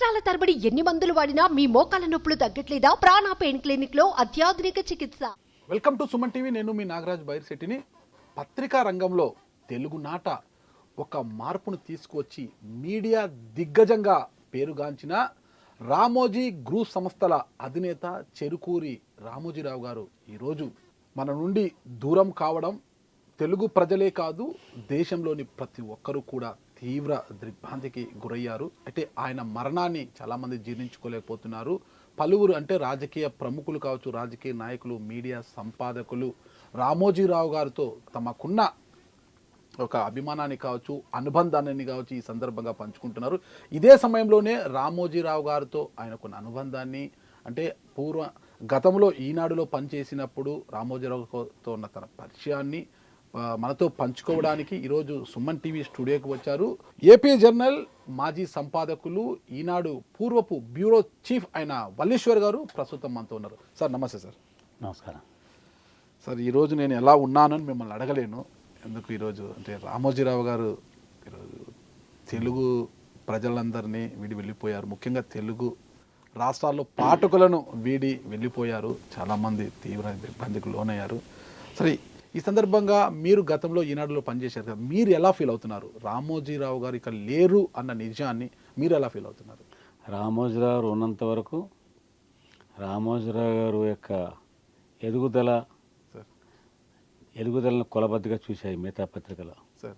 సంవత్సరాల తరబడి ఎన్ని మందులు వాడినా మీ మోకాల నొప్పులు తగ్గట్లేదా? ప్రాణ పెయిన్ క్లినిక్ లో అత్యాధునిక చికిత్స. Welcome to Suman TV. నేను మీ నాగరాజ్ బైర్శెట్టిని. పత్రికా రంగంలో తెలుగు నాట ఒక మార్పును తీసుకువచ్చి మీడియా దిగ్గజంగా పేరుగాంచిన రామోజీ గ్రూప్ సంస్థల అధినేత చెరుకూరి రామోజీరావు గారు ఈరోజు మన నుండి దూరం కావడం తెలుగు ప్రజలే కాదు, దేశంలోని ప్రతి ఒక్కరూ కూడా తీవ్ర దిగ్భ్రాంతికి గురయ్యారు. అయితే ఆయన మరణాన్ని చాలామంది జీర్ణించుకోలేకపోతున్నారు. పలువురు అంటే రాజకీయ ప్రముఖులు కావచ్చు, రాజకీయ నాయకులు, మీడియా సంపాదకులు రామోజీరావు గారితో తమకున్న ఒక అభిమానాన్ని కావచ్చు, అనుబంధాన్ని కావచ్చు ఈ సందర్భంగా పంచుకుంటున్నారు. ఇదే సమయంలోనే రామోజీరావు గారితో ఆయనకున్న అనుబంధాన్ని అంటే గతంలో ఈనాడులో పనిచేసినప్పుడు రామోజీరావుతో ఉన్న తన పరిచయాన్ని మనతో పంచుకోవడానికి ఈరోజు సుమన్ టీవీ స్టూడియోకి వచ్చారు. ఏపీ జర్నల్ మాజీ సంపాదకులు, ఈనాడు పూర్వపు బ్యూరో చీఫ్ అయిన వల్లీశ్వర్ గారు ప్రస్తుతం మనతో ఉన్నారు. సార్ నమస్తే. సార్ నమస్కారం. సార్ ఈరోజు నేను ఎలా ఉన్నానని మిమ్మల్ని అడగలేను. ఎందుకు ఈరోజు అంటే రామోజీరావు గారు ఈరోజు తెలుగు ప్రజలందరినీ వీడి వెళ్ళిపోయారు. ముఖ్యంగా తెలుగు రాష్ట్రాల్లో పాఠకులను వీడి వెళ్ళిపోయారు. చాలామంది తీవ్ర ఇబ్బందికి లోనయ్యారు. సరే, ఈ సందర్భంగా మీరు గతంలో ఈనాడులో పనిచేశారు కదా, మీరు ఎలా ఫీల్ అవుతున్నారు? రామోజీరావు గారు ఇక్కడ లేరు అన్న నిజాన్ని మీరు ఎలా ఫీల్ అవుతున్నారు? రామోజీరావు ఉన్నంత వరకు రామోజీరావు గారు యొక్క ఎదుగుదలను కొలబద్దగా చూశాయి మిగతా పత్రికలు. సార్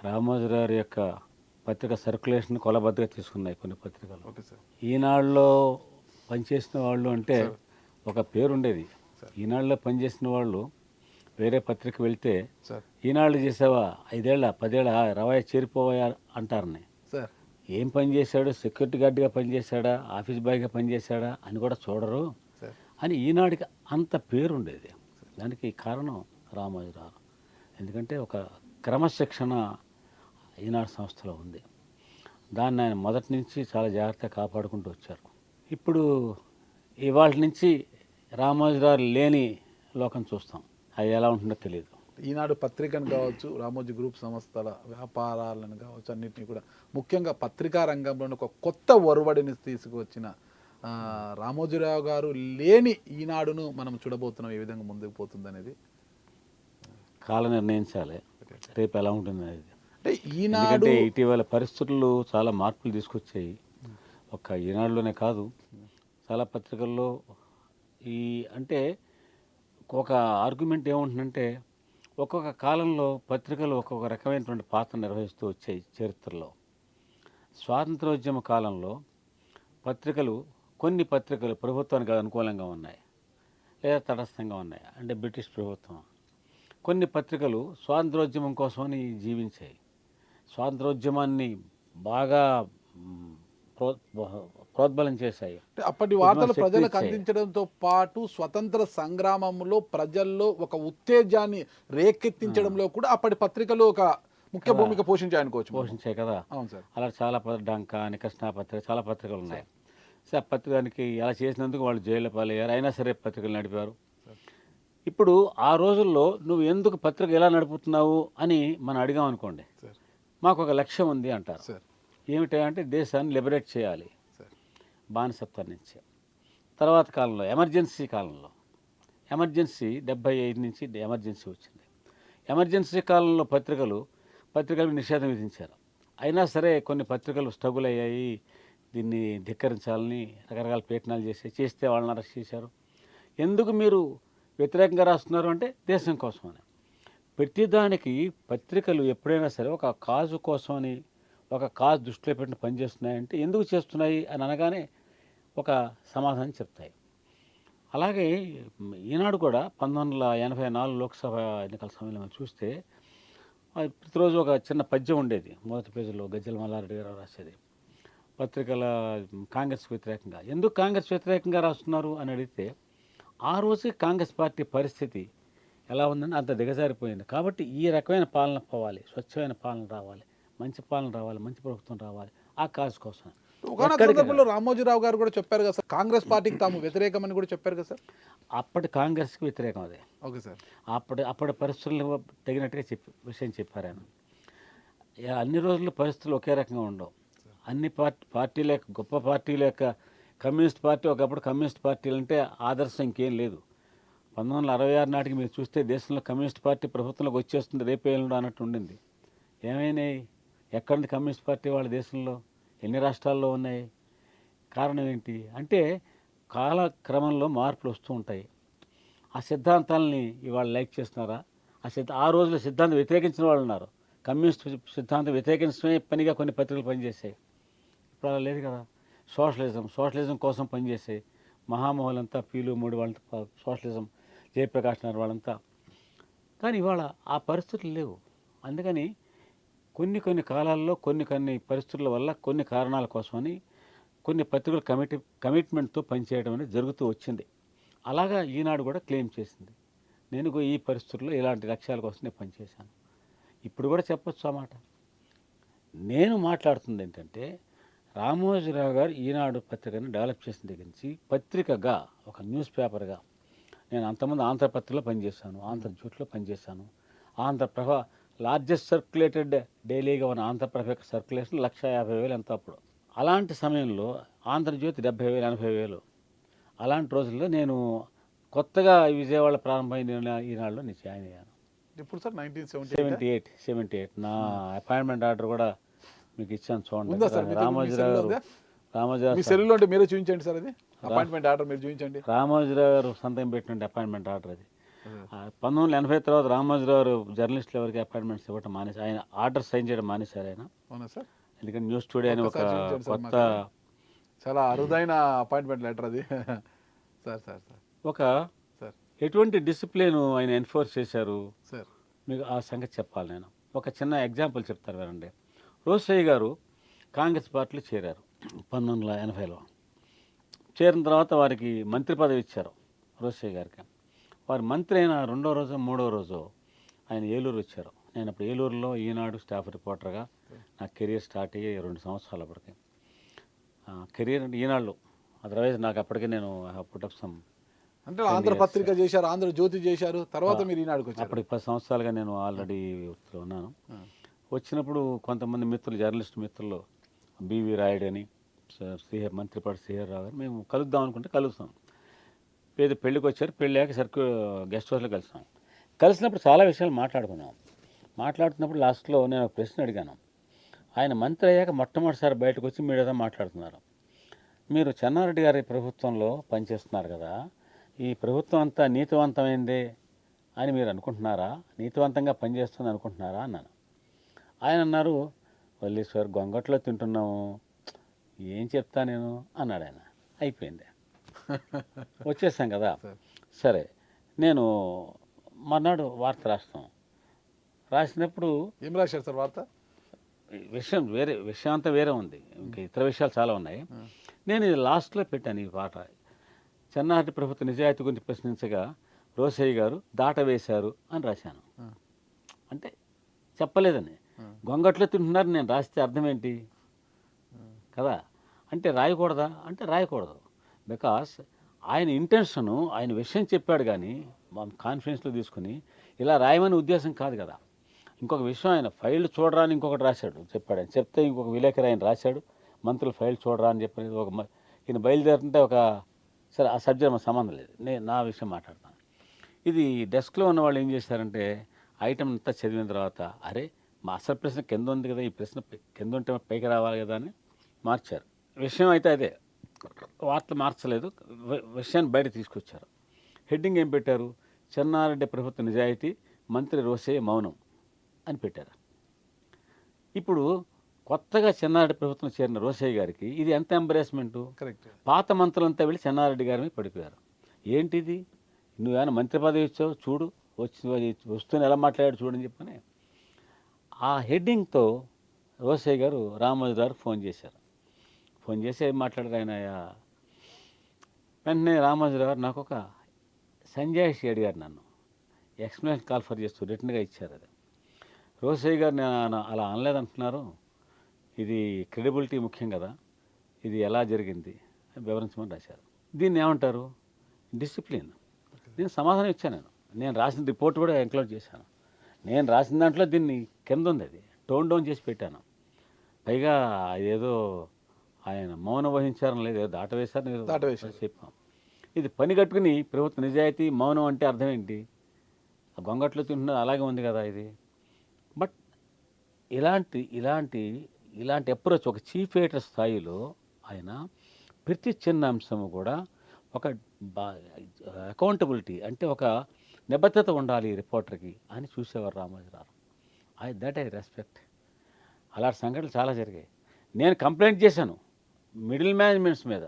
రామోజీరావు యొక్క పత్రిక సర్క్యులేషన్ కొలబద్దగా తీసుకున్నాయి కొన్ని పత్రికలు. Okay sir. ఈనాడులో పనిచేసిన వాళ్ళు అంటే ఒక పేరు ఉండేది. ఈనాడులో పనిచేసిన వాళ్ళు వేరే పత్రిక వెళ్తే ఈనాళ్ళు చేసావా 5 ఏళ్ళ 10 ఏళ్ళ రవాయి చేరిపోయా అంటారని. సార్ ఏం పని చేశాడు, సెక్యూరిటీ గార్డ్గా పనిచేశాడా, ఆఫీస్ బాయ్గా పనిచేశాడా అని కూడా చూడరు అని ఈనాడికి అంత పేరు ఉండేది. దానికి కారణం రామోజీరావు. ఎందుకంటే ఒక క్రమశిక్షణ ఈనాడు సంస్థలో ఉంది. దాన్ని ఆయన మొదటి నుంచి చాలా జాగ్రత్తగా కాపాడుకుంటూ వచ్చారు. ఇప్పుడు ఇవాళ నుంచి రామోజీరావు లేని లోకం చూస్తాం. అది ఎలా ఉంటుందో తెలియదు. ఈనాడు పత్రికను కావచ్చు, రామోజీ గ్రూప్ సంస్థల వ్యాపారాలను కావచ్చు, అన్నింటినీ కూడా ముఖ్యంగా పత్రికా రంగంలో ఒక కొత్త ఒరవడిని తీసుకువచ్చిన రామోజీరావు గారు లేని ఈనాడును మనం చూడబోతున్నాం. ఏ విధంగా ముందుకు పోతుంది అనేది కాలం నిర్ణయించాలి రేపు ఎలా ఉంటుంది అనేది. అంటే ఈనాడు ఎందుకంటే ఇటీవల పరిస్థితులు చాలా మార్పులు తీసుకొచ్చాయి. ఒక్క ఈనాడులోనే కాదు, చాలా పత్రికల్లో అంటే ఒక ఆర్గ్యుమెంట్ ఏముంటుందంటే ఒక్కొక్క కాలంలో పత్రికలు ఒక్కొక్క రకమైనటువంటి పాత్ర నిర్వహిస్తూ వచ్చాయి చరిత్రలో. స్వాతంత్రోద్యమ కాలంలో కొన్ని పత్రికలు ప్రభుత్వానికి అనుకూలంగా ఉన్నాయి లేదా తటస్థంగా ఉన్నాయి, అంటే బ్రిటిష్ ప్రభుత్వం. కొన్ని పత్రికలు స్వాతంత్రోద్యమం కోసమని జీవించాయి. స్వాతంత్రోద్యమాన్ని బాగా ప్రోద్బలం చేశాయి. అప్పటి వార్తలు ప్రజలకు అందించడంతో పాటు స్వతంత్ర సంగ్రామంలో ప్రజల్లో ఒక ఉత్తేజాన్ని రేకెత్తించడంలో కూడా అప్పటి పత్రికలు ఒక ముఖ్య భూమిక పోషించాయి కదా. అవును సార్. అలా చాలా డంకా అని కృష్ణా పత్రిక చాలా పత్రికలు ఉన్నాయి. సో ఆ పత్రికానికి అలా చేసినందుకు వాళ్ళు జైలు పాలయ్యారు. అయినా సరే పత్రికలు నడిపారు. ఇప్పుడు ఆ రోజుల్లో నువ్వు ఎందుకు పత్రిక ఎలా నడుపుతున్నావు అని మనం అడిగాం అనుకోండి, మాకు ఒక లక్ష్యం ఉంది అంటారు. ఏమిటంటే దేశాన్ని లిబరేట్ చేయాలి బానిసత్వం నుంచి. తర్వాత కాలంలో ఎమర్జెన్సీ 75 నుంచి ఎమర్జెన్సీ వచ్చింది. ఎమర్జెన్సీ కాలంలో పత్రికలకు నిషేధం విధించారు. అయినా సరే కొన్ని పత్రికలు స్ట్రగుల్ అయ్యాయి. దీన్ని ధిక్కరించాలని రకరకాల ప్రయత్నాలు చేస్తే వాళ్ళని అరెస్ట్ చేశారు. ఎందుకు మీరు వ్యతిరేకంగా రాస్తున్నారు అంటే దేశం కోసమని. ప్రతిదానికి పత్రికలు ఎప్పుడైనా సరే ఒక కాజు కోసమని, ఒక కాజు దృష్టిలో పెట్టిన పనిచేస్తున్నాయంటే ఎందుకు చేస్తున్నాయి అని అనగానే ఒక సమాధానం చెప్తాయి. అలాగే ఈనాడు కూడా 1984 లోక్సభ ఎన్నికల సమయంలో మనం చూస్తే ప్రతిరోజు ఒక చిన్న పద్యం ఉండేది. మొదటి పేజీలో గజ్జల మల్లారెడ్డి గారు రాసేది. పత్రికల కాంగ్రెస్ వ్యతిరేకంగా. ఎందుకు కాంగ్రెస్ వ్యతిరేకంగా రాస్తున్నారు అని అడిగితే ఆ రోజు కాంగ్రెస్ పార్టీ పరిస్థితి ఎలా ఉందని అంత దిగజారిపోయింది. కాబట్టి ఈ రకమైన పాలన పోవాలి, స్వచ్ఛమైన పాలన రావాలి, మంచి పాలన రావాలి, మంచి ప్రభుత్వం రావాలి, ఆ కాజ్ కోసం. సందర్భంలో రామోజీరావు గారు కూడా చెప్పారు కదా సార్, కాంగ్రెస్ పార్టీకి తాము వ్యతిరేకమని కూడా చెప్పారు కదా సార్. అప్పటి కాంగ్రెస్కి వ్యతిరేకం అదే. Okay sir. అప్పటి పరిస్థితులు తగినట్టుగా విషయం చెప్పారు ఆయన. అన్ని రోజులు పరిస్థితులు ఒకే రకంగా ఉండవు. అన్ని పార్టీల యొక్క గొప్ప పార్టీల యొక్క కమ్యూనిస్ట్ పార్టీ ఒకప్పుడు కమ్యూనిస్ట్ పార్టీలు అంటే ఆదర్శం ఇంకేం లేదు. 1966 నాటికి మీరు చూస్తే దేశంలో కమ్యూనిస్ట్ పార్టీ ప్రభుత్వంలోకి వచ్చేస్తుంది రేపే ఎల్లుండి అన్నట్టు ఉండింది. ఏమైనాయి? ఎక్కడుంది కమ్యూనిస్ట్ పార్టీ వాళ్ళ దేశంలో? ఎన్ని రాష్ట్రాల్లో ఉన్నాయి? కారణం ఏంటి అంటే కాలక్రమంలో మార్పులు వస్తూ ఉంటాయి. ఆ సిద్ధాంతాలని ఇవాళ లైక్ చేస్తున్నారా? ఆ రోజుల్లో సిద్ధాంతం వ్యతిరేకించిన వాళ్ళు ఉన్నారు. కమ్యూనిస్ట్ సిద్ధాంతం వ్యతిరేకించడమే పనిగా కొన్ని పత్రికలు పనిచేసాయి. ఇప్పుడు అలా లేదు కదా. సోషలిజం కోసం పనిచేసాయి మహామహులంతా, పీలు మూడు వాళ్ళంతా సోషలిజం, జయప్రకాష్ నారాయణ వాళ్ళంతా. కానీ ఇవాళ ఆ పరిస్థితులు లేవు. అందుకని కొన్ని కాలాల్లో కొన్ని పరిస్థితుల వల్ల కొన్ని కారణాల కోసమని కొన్ని పత్రికలు కమిట్మెంట్తో పనిచేయడం అనేది జరుగుతూ వచ్చింది. అలాగా ఈనాడు కూడా క్లెయిమ్ చేసింది, నేను ఈ పరిస్థితుల్లో ఇలాంటి లక్ష్యాల కోసం నేను పనిచేశాను. ఇప్పుడు కూడా చెప్పొచ్చు ఆ మాట. నేను మాట్లాడుతుంది ఏంటంటే రామోజీరావు గారు ఈనాడు పత్రికను డెవలప్ చేసిన దగ్గర నుంచి పత్రికగా, ఒక న్యూస్ పేపర్గా, నేను అంతకుముందు ఆంధ్రపత్రికలో పనిచేశాను, ఆంధ్రజ్యోతిలో పనిచేశాను. ఆంధ్రప్రభ లార్జెస్ట్ సర్క్యులేటెడ్ డైలీగా ఉన్న ఆంధ్రప్రభ యొక్క సర్క్యులేషన్ 1,50,000 ఎంత అప్పుడు. అలాంటి సమయంలో ఆంధ్రజ్యోతి 70,000 80,000. అలాంటి రోజుల్లో నేను కొత్తగా విజయవాడ ప్రారంభమైన ఈనాడులో నేను జాయిన్ అయ్యాను. ఇప్పుడు సార్ 1978 నా అపాయింట్మెంట్ ఆర్డర్ కూడా మీకు ఇచ్చాను ఉందా సార్? చూడండి. రామోజీరావు మీ సెల్లులో ఉంటే మీరే చూపించండి సార్, అది అపాయింట్మెంట్ ఆర్డర్ మీరు చూపించండి. రామోజీరావు గారు సంతకం పెట్టిన అపాయింట్మెంట్ ఆర్డర్ అది. 1980 తర్వాత రామోజీరావు గారు జర్నలిస్టులు ఎవరికి అపాయింట్మెంట్స్ ఇవ్వటం మానేసి, ఆయన ఆర్డర్ సైన్ చేయడం మానేశారు ఆయన. అవునా సార్? ఎందుకంటే న్యూస్ స్టూడియో అని ఒక కొత్త, చాలా అరుదైన అపాయింట్మెంట్ లెటర్ అది. సార్ సార్ సార్ ఒక ఎటువంటి డిసిప్లిన్ ఆయన ఎన్ఫోర్స్ చేశారు సార్, మీకు ఆ సంగతి చెప్పాలి. నేను ఒక చిన్న ఎగ్జాంపుల్ చెప్తాను వినండి. రోసయ్య గారు కాంగ్రెస్ పార్టీలో చేరారు 1980లో. చేరిన తర్వాత వారికి మంత్రి పదవి ఇచ్చారు రోసయ్య గారికి. వారు మంత్రి అయిన 2వ రోజు 3వ రోజు ఆయన ఏలూరు వచ్చారు. నేను అప్పుడు ఏలూరులో ఈనాడు స్టాఫ్ రిపోర్టర్గా నా కెరీర్ స్టార్ట్ అయ్యి 2 సంవత్సరాలు అప్పటికి. కెరీర్ ఈనాడులో, అదర్వైజ్ నాకు అప్పటికే నేను పుటప్ సమ్ అంటే ఆంధ్రపత్రిక చేశారు, ఆంధ్రజ్యోతి చేశారు, తర్వాత మీరు ఈనాడుకు వచ్చారు. అప్పటికి 10 సంవత్సరాలుగా నేను ఆల్రెడీ ఉన్నాను. వచ్చినప్పుడు కొంతమంది మిత్రులు, జర్నలిస్ట్ మిత్రులు, బివి రాయుడు అని, మంత్రిపాటి శ్రీహర్రావు గారు, మేము కలుద్దాం అనుకుంటే కలుస్తాం. పెళ్ళికి వచ్చారు, పెళ్ళాక గెస్ట్ హౌస్లో కలిసాం. కలిసినప్పుడు చాలా విషయాలు మాట్లాడుకున్నాం. మాట్లాడుతున్నప్పుడు లాస్ట్లో నేను ఒక ప్రశ్న అడిగాను. ఆయన మంత్రి అయ్యాక మొట్టమొదటిసారి బయటకు వచ్చి మీడియాతో మాట్లాడుతున్నారు. మీరు చెన్నారెడ్డి గారి ప్రభుత్వంలో పనిచేస్తున్నారు కదా, ఈ ప్రభుత్వం అంతా నీతివంతమైందే అని మీరు అనుకుంటున్నారా? నీతివంతంగా పనిచేస్తుంది అనుకుంటున్నారా అన్నాను. ఆయన అన్నారు, వల్లీశ్వర్ గొంగట్లో తింటున్నాము, ఏం చెప్తా నేను అన్నాడు ఆయన. అయిపోయింది, వచ్చేసాం కదా. సరే, నేను మర్నాడు వార్త రాసినప్పుడు ఏం రాశారు సార్ వార్త? విషయం అంతా వేరే ఉంది, ఇంకా ఇతర విషయాలు చాలా ఉన్నాయి. నేను ఇది లాస్ట్లో పెట్టాను ఈ పాట. చెన్నారెడ్డి ప్రభుత్వ నిజాయితీ గురించి ప్రశ్నించగా రోసయ్య గారు దాటవేశారు అని రాశాను. అంటే చెప్పలేదని, గొంగట్లో తింటున్నారు నేను రాస్తే అర్థం ఏంటి కదా. అంటే రాయకూడదా అంటే రాయకూడదు. బికాస్ ఆయన ఇంటెన్షను, ఆయన విషయం చెప్పాడు కానీ కాన్ఫిడెన్స్లో తీసుకుని ఇలా రాయమని ఉద్దేశం కాదు కదా. ఇంకొక విషయం, ఆయన ఫైల్ చూడరా అని ఇంకొకటి రాశాడు, చెప్పాడు. ఆయన చెప్తే ఇంకొక విలేకరి ఆయన రాశాడు, మంత్రులు ఫైల్ చూడరా అని చెప్పి ఈయన బయలుదేరుతుంటే సరే ఆ సబ్జెక్ట్ మాకు సంబంధం లేదు, నేను నా విషయం మాట్లాడతాను. ఇది డెస్క్లో ఉన్న వాళ్ళు ఏం చేశారంటే ఐటమ్ అంతా చదివిన తర్వాత, అరే మా అసలు ప్రశ్న కింద ఉంది కదా, ఈ ప్రశ్న కింద ఉంటే పైకి రావాలి కదా అని మార్చారు. విషయం అయితే అదే, వార్తలు మార్చలేదు, విషయాన్ని బయట తీసుకొచ్చారు. హెడ్డింగ్ ఏం పెట్టారు? చెన్నారెడ్డి ప్రభుత్వ నిజాయితీ, మంత్రి రోసయ్య మౌనం అని పెట్టారు. ఇప్పుడు కొత్తగా చెన్నారెడ్డి ప్రభుత్వం చేరిన రోసయ్య గారికి ఇది ఎంత ఎంబరేస్మెంటు. కరెక్ట్. పాత మంత్రులంతా వెళ్ళి చెన్నారెడ్డి గారి మీద పడిపోయారు. ఏంటిది, నువ్వేమైనా మంత్రి పదవి ఇచ్చావు చూడు, వస్తూనే ఎలా మాట్లాడాడు చూడని చెప్పని ఆ హెడ్డింగ్తో రోసయ్య గారు రామోజీరావు గారికి ఫోన్ చేశారు. ఫోన్ చేసి ఏం మాట్లాడారు ఆయన. వెంటనే రామోజీరావు గారు నాకు ఒక సంజాయిషి అడిగారు, నన్ను ఎక్స్ప్లెనేషన్ కాల్ఫర్ చేస్తూ రిటర్న్గా ఇచ్చారు. అది రోసయ్య గారు నేను అలా అనలేదంటున్నారు, ఇది క్రెడిబిలిటీ ముఖ్యం కదా, ఇది ఎలా జరిగింది వివరించమని రాశారు. దీన్ని ఏమంటారు? డిసిప్లిన్. నేను సమాధానం ఇచ్చాను. నేను రాసిన రిపోర్ట్ కూడా ఎంక్లోజ్ చేశాను. నేను రాసిన దాంట్లో దీన్ని కింద ఉంది, అది టోన్ డౌన్ చేసి పెట్టాను. పైగా ఏదో ఆయన మౌనం వహించారని లేదు, ఏదో దాటవేశారని ఏదో దాటవేశారు. చెప్పాం. ఇది పని కట్టుకుని ప్రభుత్వ నిజాయితీ మౌనం అంటే అర్థం ఏంటి? ఆ గొంగట్లో తింటున్నది అలాగే ఉంది కదా ఇది. బట్ ఇలాంటి ఇలాంటి ఇలాంటి అప్రోచ్ ఒక చీఫ్ ఎడిటర్ స్థాయిలో ఆయన ప్రతి చిన్న అంశము కూడా ఒక అకౌంటబిలిటీ అంటే ఒక నిబద్ధత ఉండాలి రిపోర్టర్కి అని చూసేవారు రామోజీరావు. That I respect. అలాంటి సంఘటనలు చాలా జరిగాయి. నేను కంప్లైంట్ చేశాను మిడిల్ మేనేజ్మెంట్స్ మీద,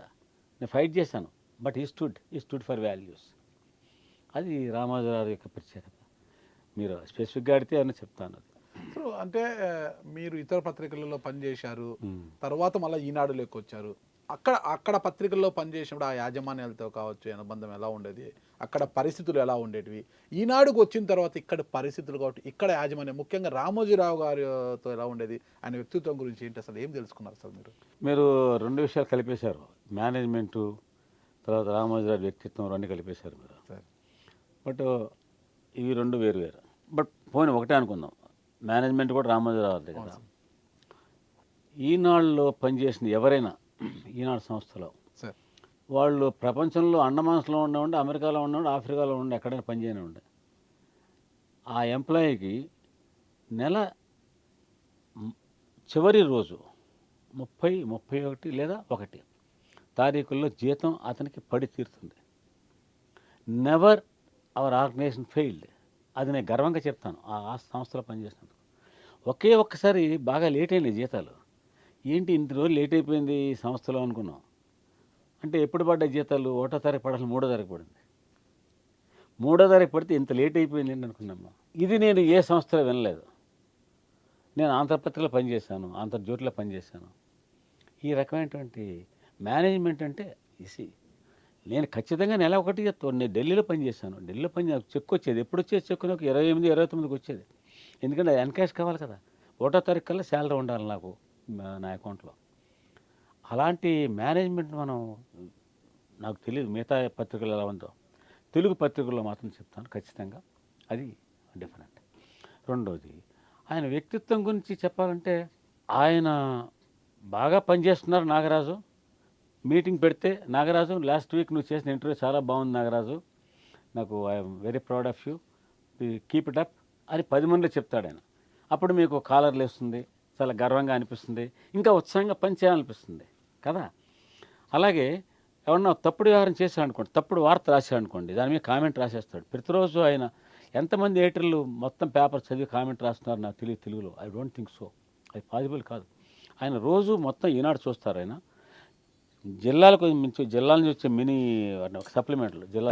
నేను ఫైట్ చేశాను. బట్ ఈ స్టూడ్ ఫర్ వాల్యూస్. అది రామోజీరావు యొక్క ప్రత్యేకత. మీరు స్పెసిఫిక్గా అడిగితే అని చెప్తాను. అది సో అంటే మీరు ఇతర పత్రికలలో పనిచేశారు, తర్వాత మళ్ళీ ఈనాడులోకి వచ్చారు. అక్కడ పత్రికల్లో పనిచేసినప్పుడు ఆ యాజమాన్యాలతో కావచ్చు అనుబంధం ఎలా ఉండేది, అక్కడ పరిస్థితులు ఎలా ఉండేటివి, ఈనాడుకు వచ్చిన తర్వాత ఇక్కడ పరిస్థితులు కాబట్టి ఇక్కడ యాజమాన్యం ముఖ్యంగా రామోజీరావు గారితో ఎలా ఉండేది, ఆయన వ్యక్తిత్వం గురించి ఏంటి, అసలు ఏం తెలుసుకున్నారు సార్ మీరు? మీరు రెండు విషయాలు కలిపేశారు, మేనేజ్మెంటు తర్వాత రామోజీరావు వ్యక్తిత్వం రెండు కలిపేశారు మీరు. సార్ బట్ ఇవి రెండు వేరు వేరు. బట్ పోనీ ఒకటే అనుకుందాం, మేనేజ్మెంట్ కూడా రామోజీరావు కదా. ఈనాడులో పనిచేసిన ఎవరైనా ఈనాడు సంస్థలో సార్ వాళ్ళు ప్రపంచంలో అండమాన్స్లో ఉండేవాడి, అమెరికాలో ఉండేవాడి, ఆఫ్రికాలో ఉండే, ఎక్కడైనా పనిచేయని ఉండే ఆ ఎంప్లాయీకి నెల చివరి రోజు 30, 31 లేదా 1 తారీఖుల్లో జీతం అతనికి పడి తీరుతుంది. Never our organisation failed. అది నేను గర్వంగా చెప్తాను ఆ సంస్థలో పనిచేసినందుకు. ఒక్కసారి బాగా లేట్ అయినాయి జీతాలు. ఏంటి ఇంత రోజులు లేట్ అయిపోయింది ఈ సంస్థలో అనుకున్నాం. అంటే ఎప్పుడు పడ్డ జీతాలు 1వ తారీఖు పడాలి, 3వ తారీఖు పడింది. 3వ తారీఖు పడితే ఇంత లేట్ అయిపోయింది ఏంటి అనుకున్నాము. ఇది నేను ఏ సంస్థలో వినలేదు. నేను ఆంధ్రపత్రికలో పనిచేశాను, ఆంధ్రజ్యోతిలో పనిచేశాను. ఈ రకమైనటువంటి మేనేజ్మెంట్ అంటే నేను ఖచ్చితంగా నెల 1 నేను ఢిల్లీలో పనిచేశాను. ఢిల్లీలో చెక్ వచ్చేది. ఎప్పుడు వచ్చేది చెక్? నాకు 28, 29కి వచ్చేది. ఎందుకంటే అది ఎన్కాష్ కావాలి కదా. 1వ తారీఖు కల్లా శాలరీ ఉండాలి నాకు నా అకౌంట్లో. అలాంటి మేనేజ్మెంట్ నాకు తెలియదు మిగతా పత్రికలు ఎలా ఉందో. తెలుగు పత్రికల్లో మాత్రం చెప్తాను ఖచ్చితంగా అది డిఫరెంట్. రెండోది, ఆయన వ్యక్తిత్వం గురించి చెప్పాలంటే ఆయన బాగా పనిచేస్తున్నారు. నాగరాజు మీటింగ్ పెడితే, నాగరాజు లాస్ట్ వీక్ నువ్వు చేసిన ఇంటర్వ్యూ చాలా బాగుంది నాగరాజు, నాకు I'm very proud of you, keep it up అని 10 మందిలో చెప్తాడు ఆయన. అప్పుడు మీకు కాలర్లు వేస్తుంది, చాలా గర్వంగా అనిపిస్తుంది, ఇంకా ఉత్సాహంగా పని చేయాలనిపిస్తుంది కదా. అలాగే ఎవరన్నా తప్పుడు వ్యవహారం చేశాడు అనుకోండి, తప్పుడు వార్త రాశాడు అనుకోండి, దాని మీద కామెంట్ రాసేస్తాడు. ప్రతిరోజు ఆయన ఎంతమంది ఎడిటర్లు మొత్తం పేపర్ చదివి కామెంట్ రాస్తున్నారు నాకు తెలియదు తెలుగులో. ఐ డోంట్ థింక్ సో, అది పాసిబుల్ కాదు. ఆయన రోజు మొత్తం ఈనాడు చూస్తారు. ఆయన జిల్లాల నుంచి వచ్చే మినీ సప్లిమెంట్లు, జిల్లా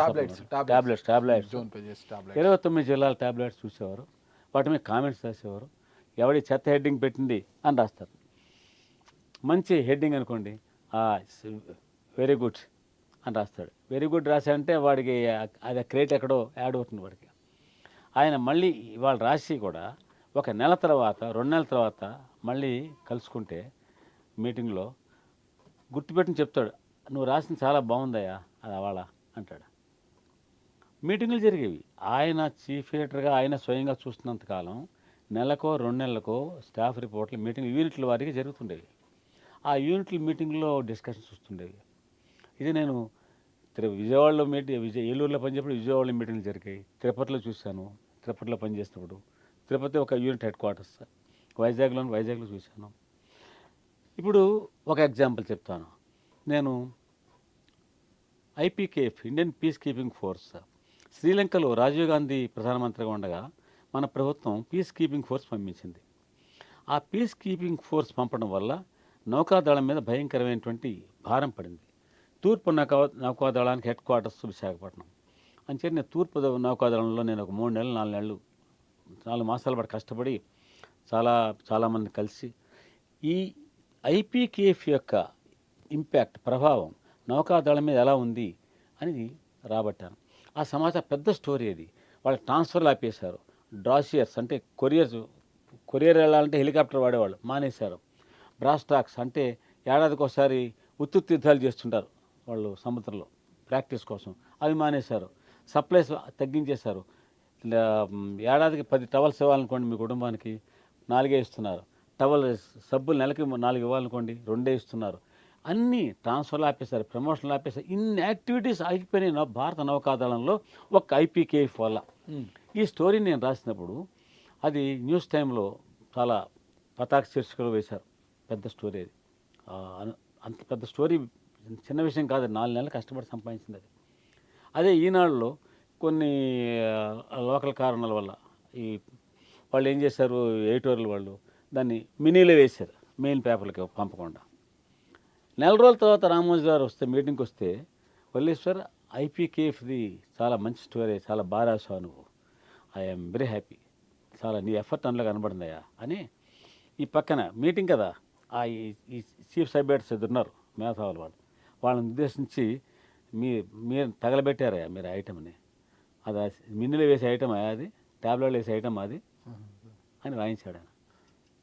టాబ్లెట్స్ 29 జిల్లాల టాబ్లెట్స్ చూసేవారు. వాటి మీద కామెంట్స్ రాసేవారు. ఎవడి చెత్త హెడ్డింగ్ పెట్టింది అని రాస్తారు. మంచి హెడ్డింగ్ అనుకోండి, వెరీ గుడ్ అని రాస్తాడు. వెరీ గుడ్ రాశాడంటే వాడికి అది క్రియేట్ ఎక్కడో యాడ్ అవుతుంది వాడికి. ఆయన మళ్ళీ ఇవాళ రాసి కూడా 1 నెల తర్వాత 2 నెలల తర్వాత మళ్ళీ కలుసుకుంటే మీటింగ్లో గుర్తుపెట్టుని చెప్తాడు, నువ్వు రాసింది చాలా బాగుందయ్యా అది అవాళ అంటాడు. మీటింగులు జరిగేవి. ఆయన చీఫ్ ఎడిటర్గా ఆయన స్వయంగా చూస్తున్నంతకాలం నెలకో 2 నెలలకో స్టాఫ్ రిపోర్ట్లు మీటింగ్ యూనిట్ల వారికి జరుగుతుండేవి. ఆ యూనిట్ల మీటింగ్లో డిస్కషన్స్ వస్తుండేవి. ఇది నేను విజయవాడలో ఏలూరులో పనిచేసినప్పుడు విజయవాడలో మీటింగ్లు జరిగాయి. తిరుపతిలో చూశాను, తిరుపతిలో పనిచేసినప్పుడు. తిరుపతి ఒక యూనిట్ హెడ్ క్వార్టర్స్. వైజాగ్లో చూశాను. ఇప్పుడు ఒక ఎగ్జాంపుల్ చెప్తాను. నేను IPKF Indian piece keeping force శ్రీలంకలో రాజీవ్ గాంధీ ప్రధానమంత్రిగా ఉండగా మన ప్రభుత్వం పీస్ కీపింగ్ ఫోర్స్ పంపించింది. ఆ పీస్ కీపింగ్ ఫోర్స్ పంపడం వల్ల నౌకాదళం మీద భయంకరమైనటువంటి భారం పడింది. తూర్పు నౌకాదళానికి హెడ్ క్వార్టర్స్ విశాఖపట్నం. అంచేది నేను తూర్పు నౌకాదళంలో నేను ఒక 3 నెలలు 4 నెలలు 4 మాసాల పాటు కష్టపడి చాలామంది కలిసి ఈ IPKF యొక్క ఇంపాక్ట్ ప్రభావం నౌకాదళం మీద ఎలా ఉంది అని రాబట్టాను. ఆ సమాచారం పెద్ద స్టోరీ అది. వాళ్ళ ట్రాన్స్ఫర్లు ఆపేశారు. డ్రాసియర్స్ అంటే కొరియర్ వెళ్ళాలంటే హెలికాప్టర్ వాడేవాళ్ళు మానేశారు. బ్రాస్టాక్స్ అంటే ఏడాదికి ఒకసారి ఉత్తుత్తి యుద్ధాలు చేస్తుంటారు వాళ్ళు సముద్రంలో ప్రాక్టీస్ కోసం, అవి మానేశారు. సప్లైస్ తగ్గించేశారు. ఏడాదికి 10 టవల్స్ ఇవ్వాలనుకోండి మీ కుటుంబానికి 4 ఇస్తున్నారు. టవల్ సబ్బులు నెలకి 4 ఇవ్వాలనుకోండి 2 ఇస్తున్నారు. అన్నీ ట్రాన్స్ఫర్లు ఆపేశారు, ప్రమోషన్లు ఆపేశారు. ఇన్ని యాక్టివిటీస్ ఆగిపోయినాయి భారత నౌకాదళంలో ఒక ఐపీకేఎఫ్ వల్ల. ఈ స్టోరీ నేను రాసినప్పుడు అది న్యూస్ టైంలో చాలా పతాక శీర్షికలు వేశారు. పెద్ద స్టోరీ అది. అంత పెద్ద స్టోరీ చిన్న విషయం కాదు. 4 నెలలు కష్టపడి సంపాదించింది అది. అదే ఈనాడులో కొన్ని లోకల్ కారణాల వల్ల ఈ వాళ్ళు ఏం చేశారు, ఎడిటోర్లు వాళ్ళు దాన్ని మినీలో వేశారు, మెయిన్ పేపర్లకి పంపకుండా. నెల రోజుల తర్వాత రామోజీ గారు మీటింగ్కి వస్తే, వల్లేశ్వర్ ఐపీకేఎఫ్ది చాలా మంచి స్టోరీ, చాలా బాగా రాసావు నువ్వు, ఐఎమ్ వెరీ హ్యాపీ, చాలా నీ ఎఫర్ట్ అందులో కనబడిందయ్యా అని. ఈ పక్కన మీటింగ్ కదా, ఈ చీఫ్ సబ్ఎడిటర్స్ ఎదురున్నారు మేధావులు, వాళ్ళని ఉద్దేశించి మీరు తగలబెట్టారయ్యా మీరు ఐటమ్ని, అది మిన్నులో వేసే ఐటమ్ అది, ట్యాబ్లెట్లో వేసే ఐటమ్ అది అని రాయించాడు ఆయన.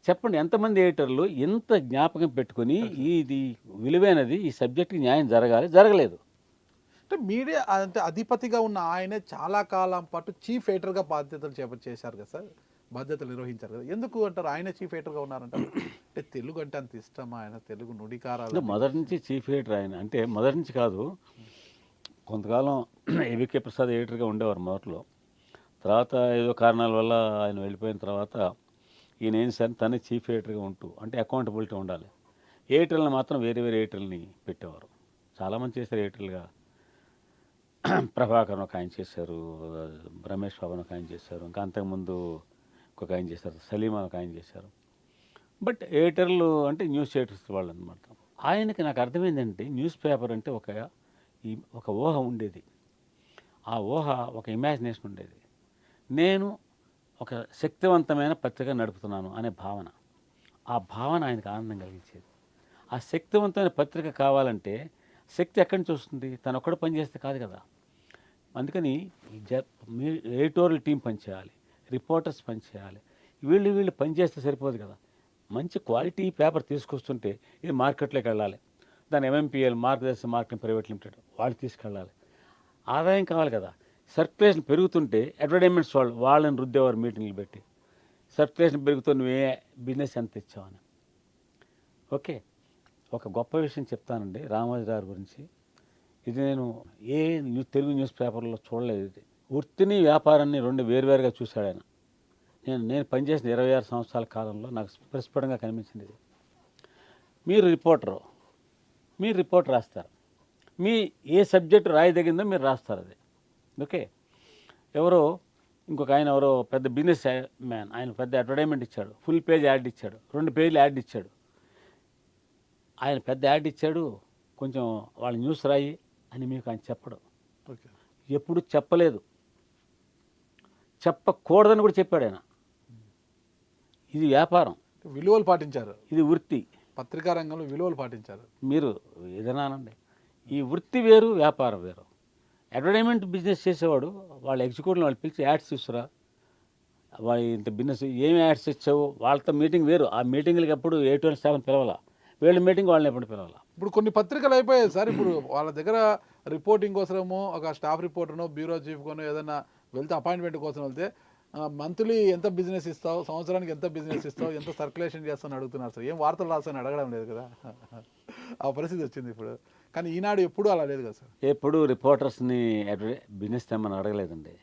చెప్పండి, ఎంతమంది ఎడిటర్లు ఎంత జ్ఞాపకం పెట్టుకుని ఇది విలువైనది, ఈ సబ్జెక్ట్కి న్యాయం జరగలేదు. అంటే మీడియా అంటే అధిపతిగా ఉన్న ఆయనే చాలా కాలం పాటు చీఫ్ ఎడిటర్గా బాధ్యతలు చేశారు కదా సార్, బాధ్యతలు నిర్వహించారు కదా. ఎందుకు అంటారు ఆయన చీఫ్ ఎడిటర్గా ఉన్నారంటారు? అంటే తెలుగు అంటే అంత ఇష్టమా ఆయన, తెలుగు నుడికారాలు? మొదటి నుంచి చీఫ్ ఎడిటర్ ఆయన. అంటే మొదటి నుంచి కాదు, కొంతకాలం ఏవికే ప్రసాద్ ఎడిటర్గా ఉండేవారు మొదట్లో. తర్వాత ఏదో కారణాల వల్ల ఆయన వెళ్ళిపోయిన తర్వాత ఈయన ఏం సార్ తనే చీఫ్ ఎడిటర్గా ఉంటూ, అంటే అకౌంటబిలిటీ ఉండాలి. ఎడిటర్లను మాత్రం వేరే ఎడిటర్ని పెట్టేవారు. చాలామంది చేశారు ఎడిటర్లుగా. ప్రభాకర్ ఒక ఆయన చేశారు, రమేష్ బాబుని ఒక ఆయన చేశారు, ఇంకా అంతకుముందు ఒక ఆయన చేశారు, సలీమా ఒక ఆయన చేశారు. బట్ ఎడిటర్లు అంటే న్యూస్ ఎడిటర్స్ వాళ్ళు అనమాట. ఆయనకి నాకు అర్థమైందంటే న్యూస్ పేపర్ అంటే ఒక ఊహ ఉండేది. ఆ ఊహ ఒక ఇమాజినేషన్ ఉండేది. నేను ఒక శక్తివంతమైన పత్రిక నడుపుతున్నాను అనే భావన, ఆ భావన ఆయనకు ఆనందం కలిగించేది. ఆ శక్తివంతమైన పత్రిక కావాలంటే శక్తి ఎక్కడి నుంచి వస్తుంది? తను ఒక్కడు పనిచేస్తే కాదు కదా. అందుకని ఎడిటోరియల్ టీం పనిచేయాలి, రిపోర్టర్స్ పనిచేయాలి. వీళ్ళు పనిచేస్తే సరిపోదు కదా. మంచి క్వాలిటీ పేపర్ తీసుకొస్తుంటే ఇది మార్కెట్లోకి వెళ్ళాలి. దాని ఎంఎంపీఎల్ మార్గదర్శక మార్కెటింగ్ ప్రైవేట్ లిమిటెడ్ వాళ్ళు తీసుకెళ్ళాలి. ఆదాయం కావాలి కదా. సర్క్యులేషన్ పెరుగుతుంటే అడ్వర్టైజ్మెంట్స్ వాళ్ళని రుద్దేవారు మీటింగ్లు పెట్టి. సర్క్యులేషన్ పెరుగుతూ నువ్వే బిజినెస్ ఎంత ఇచ్చావని. ఓకే, ఒక గొప్ప విషయం చెప్తానండి రామోజీ గారి గురించి. ఇది నేను తెలుగు న్యూస్ పేపర్లో చూడలేదు. ఇది వృత్తిని వ్యాపారాన్ని రెండు వేరువేరుగా చూశాడు ఆయన. నేను పనిచేసిన 26 సంవత్సరాల కాలంలో నాకు ప్రస్ఫుటంగా కనిపించింది ఇది. మీరు రిపోర్ట్ రాస్తారు, మీ ఏ సబ్జెక్టు రాయదగిందో మీరు రాస్తారు అది. ఓకే, ఇంకొక ఆయన పెద్ద బిజినెస్ మ్యాన్, ఆయన పెద్ద అడ్వర్టైజ్మెంట్ ఇచ్చాడు, ఫుల్ పేజ్ యాడ్ ఇచ్చాడు, 2 పేజీలు యాడ్ ఇచ్చాడు. ఆయన పెద్ద యాడ్ ఇచ్చాడు, కొంచెం వాళ్ళ న్యూస్ రాయి అని మీకు ఆయన చెప్పడు. ఎప్పుడు చెప్పలేదు, చెప్పకూడదని కూడా చెప్పాడు ఆయన. ఇది వ్యాపారం, విలువలు పాటించారు. ఇది వృత్తి, పత్రికా రంగంలో విలువలు పాటించారు. మీరు ఏదైనానండి, ఈ వృత్తి వేరు, వ్యాపారం వేరు. అడ్వర్టైజ్మెంట్ బిజినెస్ చేసేవాడు వాళ్ళ ఎగ్జిక్యూటివ్ వాళ్ళు పిలిచి యాడ్స్ ఇస్తురా, వాళ్ళ ఇంత బిజినెస్ ఏమి యాడ్స్ ఇచ్చావు, వాళ్ళతో మీటింగ్ వేరు. ఆ మీటింగ్లకి ఎప్పుడు 8 స్టాఫ్ని పిలవాలా, వీళ్ళ మీటింగ్ వాళ్ళని ఎప్పుడు పిలవాలా. ఇప్పుడు కొన్ని పత్రికలు అయిపోయాయి సార్. ఇప్పుడు వాళ్ళ దగ్గర రిపోర్టింగ్ కోసమో ఒక స్టాఫ్ రిపోర్టర్నో బ్యూరో చీఫ్గానో ఏదైనా వెళ్తే అపాయింట్మెంట్ కోసం వెళ్తే మంత్లీ ఎంత బిజినెస్ ఇస్తావు, సంవత్సరానికి ఎంత బిజినెస్ ఇస్తావు, ఎంత సర్క్యులేషన్ చేస్తావు అని అడుగుతున్నారు సార్. ఏం వార్తలు రాస్తాను అడగడం లేదు కదా, ఆ పరిస్థితి వచ్చింది ఇప్పుడు. కానీ ఈనాడు ఎప్పుడు అలా లేదు కదా సార్. ఎప్పుడు రిపోర్టర్స్ని బిజినెస్ తెమ్మని అడగలేదండి.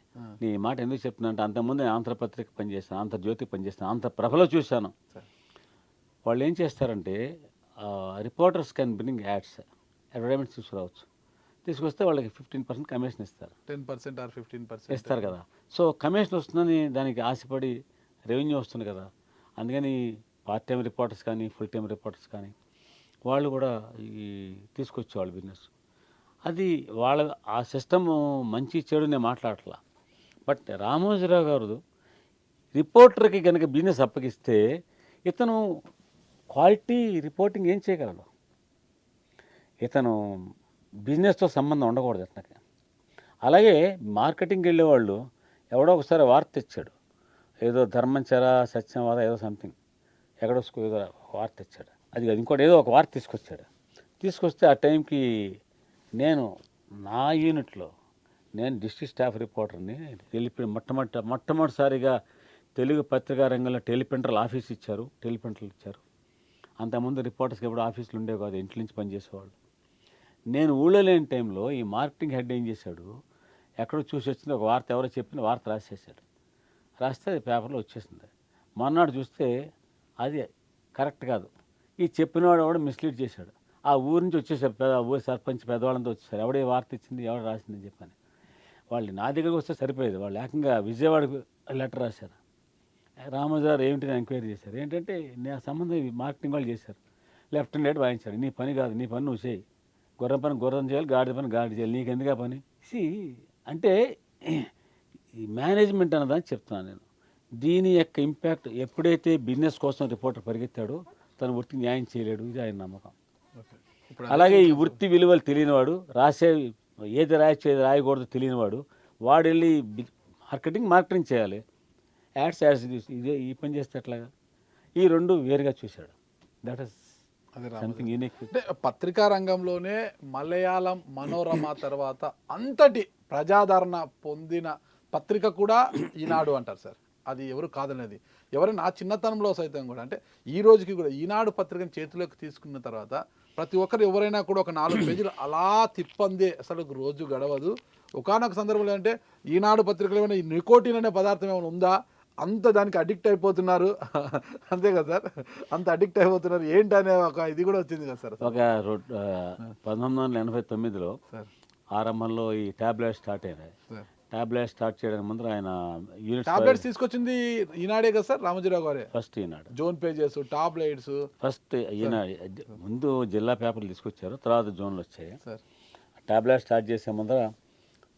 నీ మాట ఎందుకు చెప్తున్నా అంటే, అంతకుముందు నేను ఆంధ్రపత్రిక పనిచేస్తాను, ఆంధ్రజ్యోతి పనిచేస్తాను, ఆంధ్రప్రభలో చూశాను. వాళ్ళు ఏం చేస్తారంటే reporters can bring ads, advertisements తీసుకురావచ్చు. తీసుకొస్తే వాళ్ళకి 15% కమిషన్ ఇస్తారు, 10% or 15% ఇస్తారు కదా. సో కమిషన్ వస్తుందని దానికి ఆశపడి రెవెన్యూ వస్తుంది కదా, అందుకని పార్ట్ టైం రిపోర్టర్స్ కానీ ఫుల్ టైం రిపోర్టర్స్ కానీ వాళ్ళు కూడా తీసుకొచ్చేవాళ్ళు బిజినెస్. అది ఆ సిస్టమ్ మంచి చెడు నేను మాట్లాడట్లా. బట్ రామోజీరావు గారు రిపోర్టర్కి కనుక బిజినెస్ అప్పగిస్తే ఇతను క్వాలిటీ రిపోర్టింగ్ ఏం చేయగలడు. ఇతను బిజినెస్తో సంబంధం ఉండకూడదు ఇతనికి. అలాగే మార్కెటింగ్కి వెళ్ళేవాళ్ళు ఎవడో ఒకసారి వార్త ఇచ్చాడు, ఏదో ధర్మంచర సత్యవాద ఏదో సంథింగ్ ఎక్కడో ఏదో వార్త ఇచ్చాడు, అది ఇంకోటి ఏదో ఒక వార్త తీసుకొస్తే ఆ టైంకి నా యూనిట్లో నేను డిస్ట్రిక్ట్ స్టాఫ్ రిపోర్టర్ని వెళ్ళిపోయి మొట్టమొదటిసారిగా తెలుగు పత్రికా రంగంలో టెలిప్రింటర్లు ఆఫీస్ ఇచ్చారు, టెలిప్రింటర్లు ఇచ్చారు. అంతకుముందు రిపోర్టర్స్కి ఎప్పుడు ఆఫీసులు ఉండేవి కాదు, ఇంటి నుంచి పనిచేసేవాళ్ళు. నేను ఊళ్ళో లేని టైంలో ఈ మార్కెటింగ్ హెడ్ ఏం చేశాడు, ఎక్కడో చూసి వచ్చింది ఒక వార్త, ఎవరో చెప్పిన వార్త రాసేసాడు. రాస్తే అది పేపర్లో వచ్చేసింది. మొన్నటి చూస్తే అది కరెక్ట్ కాదు, ఈ చెప్పినవాడు ఎవడో మిస్లీడ్ చేశాడు. ఆ ఊరి నుంచి వచ్చేసారు, ఊరి సర్పంచ్ పెద్దవాళ్ళంతా వచ్చేసారు, ఎవడే వార్త ఇచ్చింది, ఎవడు రాసిందని చెప్పని. వాళ్ళు నా దగ్గరకు వస్తే సరిపోయేది, వాళ్ళు ఏకంగా విజయవాడకు లెటర్ రాశారు. రామోజీ గారు ఏమిటి ఎంక్వైరీ చేశారు, ఏంటంటే నా సంబంధం మార్కెటింగ్ వాళ్ళు చేశారు. లెఫ్ట్ అండ్ రైట్ వాయించాడు, నీ పని కాదు, నీ పని నువ్వు చేయి, గుర్రం పని గుర్రం చేయాలి, గాడిద పని గాడి చేయాలి, నీకెందుకు ఆ పని. అంటే ఈ మేనేజ్మెంట్ అన్నదాన్ని చెప్తున్నాను నేను. దీని యొక్క ఇంపాక్ట్ ఎప్పుడైతే బిజినెస్ కోసం రిపోర్టర్ పరిగెత్తాడో తన వృత్తి న్యాయం చేయలేడు, ఇది ఆయన నమ్మకం. అలాగే ఈ వృత్తి విలువలు తెలియనివాడు, రాసే ఏది రాయచ్చు ఏది రాయకూడదు తెలియనివాడు, వాడు వెళ్ళి మార్కెటింగ్ చేయాలి, యాడ్స్ ఇదే ఈ పని చేస్తే ఎట్లాగా. ఈ రెండు వేరుగా చూశాడు. That is something unique. అంటే పత్రికా రంగంలోనే మలయాళం మనోరమ తర్వాత అంతటి ప్రజాదరణ పొందిన పత్రిక కూడా ఈనాడు అంటారు సార్. అది ఎవరు కాదనేది, ఎవరైనా నా చిన్నతనంలో సైతం కూడా, అంటే ఈ రోజుకి కూడా ఈనాడు పత్రికను చేతిలోకి తీసుకున్న తర్వాత ప్రతి ఒక్కరు ఎవరైనా కూడా ఒక 4 పేజీలు అలా తిప్పందే అసలు రోజు గడవదు. ఒకానొక సందర్భంలో అంటే ఈనాడు పత్రికలో ఏమైనా ఈ నికోటిన్ అనే పదార్థం ఏమైనా ఉందా, అంత దానికి అడిక్ట్ అయిపోతున్నారు. అంతే కదా సార్, అంత అడిక్ట్ అయిపోతున్నారు ఏంటనే ఒక ఇది కూడా వచ్చింది కదా సార్. ఒక 1989లో ఆరంభంలో ఈ ట్యాబ్లెట్ స్టార్ట్ అయినాయి. ట్యాబ్లెట్ స్టార్ట్ చేయడానికి ముందు ఆయన టాబ్లెట్స్ తీసుకొచ్చింది ఈనాడే కదా సార్, రామోజీరావు గారే. ఫస్ట్ ఈనాడు జోన్ పేజెస్, టాబ్లెట్స్ ఫస్ట్ ఈనాడు. ముందు జిల్లా పేపర్లు తీసుకొచ్చారు, తర్వాత జోన్లు వచ్చాయి. టాబ్లెట్ స్టార్ట్ చేసే ముందర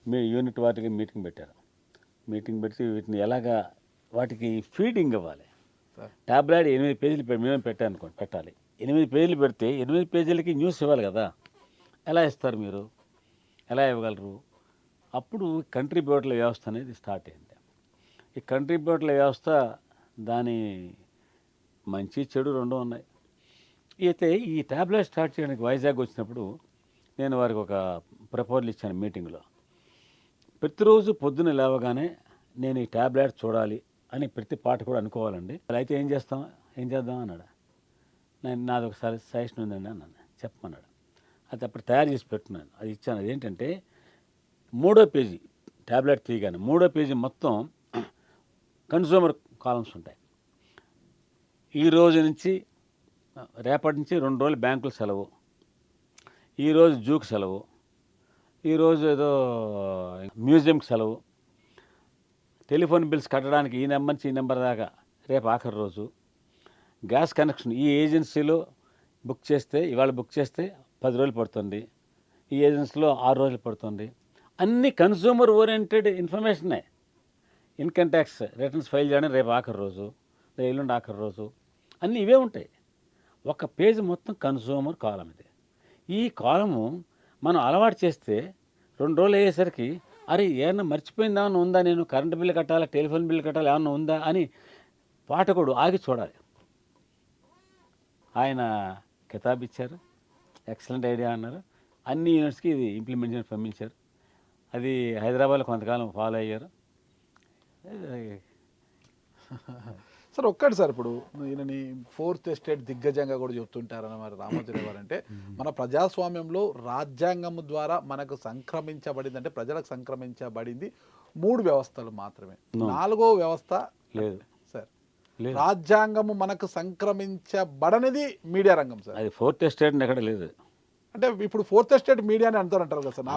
మీ యూనిట్ వాటికి మీటింగ్ పెట్టారు. మీటింగ్ పెట్టి వీటిని ఎలాగా వాటికి ఫీడింగ్ ఇవ్వాలి. టాబ్లెట్ 8 పేజీలు మేము పెట్టాను పెట్టాలి. 8 పేజీలు పెడితే 8 పేజీలకి న్యూస్ ఇవ్వాలి కదా, ఎలా ఇస్తారు మీరు, ఎలా ఇవ్వగలరు? అప్పుడు కంట్రిబ్యూటర్ల వ్యవస్థ అనేది స్టార్ట్ అయింది. ఈ కంట్రిబ్యూటర్ల వ్యవస్థ దాని మంచి చెడు రెండు ఉన్నాయి. అయితే ఈ ట్యాబ్లెట్ స్టార్ట్ చేయడానికి వైజాగ్ వచ్చినప్పుడు నేను వారికి ఒక ప్రపోజల్ ఇచ్చాను మీటింగ్లో. ప్రతిరోజు పొద్దున్న లేవగానే నేను ఈ ట్యాబ్లెట్ చూడాలి అని ప్రతి పాట కూడా అనుకోవాలండి. అయితే ఏం చేద్దాం అన్నాడు. నాది ఒకసారి సజెషన్ ఉందండి అన్నాను, చెప్పమన్నాడు. అది అప్పుడు తయారు చేసి పెట్టున్నాను, అది ఇచ్చాను. అదేంటంటే 3వ పేజీ ట్యాబ్లెట్ తీయగానే 3వ పేజీ మొత్తం కన్స్యూమర్ కాలమ్స్ ఉంటాయి. ఈ రోజు నుంచి రేపటి నుంచి 2 రోజులు బ్యాంకులు సెలవు, ఈరోజు జూకి సెలవు, ఈరోజు ఏదో మ్యూజియంకి సెలవు, టెలిఫోన్ బిల్స్ కట్టడానికి ఈ నెంబర్ నుంచి ఈ నెంబర్ దాకా రేపు ఆఖరి రోజు, గ్యాస్ కనెక్షన్ ఈ ఏజెన్సీలో బుక్ చేస్తే ఇవాళ బుక్ చేస్తే 10 రోజులు పడుతుంది, ఈ ఏజెన్సీలో 6 రోజులు పడుతుంది. అన్ని కన్స్యూమర్ ఓరియంటెడ్ ఇన్ఫర్మేషనే. ఇన్కమ్ ట్యాక్స్ రిటర్న్స్ ఫైల్ చేయడానికి రేపు ఆఖరి రోజు, ఎల్లుండి ఆఖరి రోజు, అన్నీ ఇవే ఉంటాయి. ఒక పేజీ మొత్తం కన్స్యూమర్ కాలం ఇది. ఈ కాలము మనం అలవాటు చేస్తే 2 రోజులు అయ్యేసరికి అరే ఏమన్నా మర్చిపోయిందా అని ఉందా, నేను కరెంటు బిల్లు కట్టాలా, టెలిఫోన్ బిల్లు కట్టాలా, ఏమన్నా ఉందా అని పాఠకుడు ఆగి చూడాలి. ఆయన కితాబ్ ఇచ్చారు, ఎక్సలెంట్ ఐడియా అన్నారు. అన్ని యూనిట్స్కి ఇది ఇంప్లిమెంట్ చేసి పంపించారు. అది హైదరాబాద్లో కొంతకాలం ఫాలో అయ్యారు. సార్ ఒక్కటి సార్, ఇప్పుడు ఈయనని 4th ఎస్టేట్ దిగ్గజంగా కూడా చెప్తుంటారన్నమాట రామోజీరావు గారు. అంటే మన ప్రజాస్వామ్యంలో రాజ్యాంగం ద్వారా మనకు సంక్రమించబడింది, అంటే ప్రజలకు సంక్రమించబడింది 3 వ్యవస్థలు మాత్రమే. 4వ వ్యవస్థ లేదు సార్. రాజ్యాంగము మనకు సంక్రమించబడనిది మీడియా రంగం సార్. అది 4th ఎస్టేట్ ఎక్కడ లేదు. అంటే ఇప్పుడు 4th ఎస్టేట్ మీడియా అని అంటారు కదా సార్.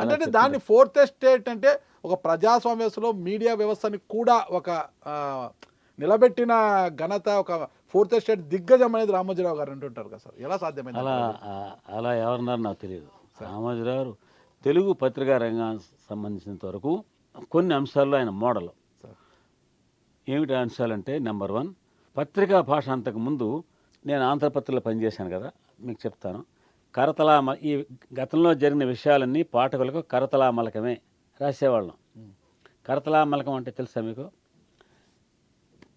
అంటే దాన్ని 4th ఎస్టేట్ అంటే ఒక ప్రజాస్వామ్యంలో మీడియా వ్యవస్థని కూడా ఒక నిలబెట్టిన ఘనత, ఒక 4th ఎస్టేట్ దిగ్గజం అనేది రామోజీరావు గారు అంటుంటారు కదా సార్. ఎలా సాధ్యమైంది? అలా ఎవరన్నారు నాకు తెలియదు. రామోజీరావు గారు తెలుగు పత్రికా రంగానికి సంబంధించినంత వరకు కొన్ని అంశాల్లో ఆయన మోడల్. ఏమిటి అంశాలంటే, నెంబర్ 1 పత్రికా భాష. అంతకుముందు నేను ఆంధ్రపత్రికలో పనిచేశాను కదా, మీకు చెప్తాను. ఈ గతంలో జరిగిన విషయాలన్నీ పాఠకులకు కరతలామలకమే రాసేవాళ్ళం. కరతలామలకం అంటే తెలుసా మీకు?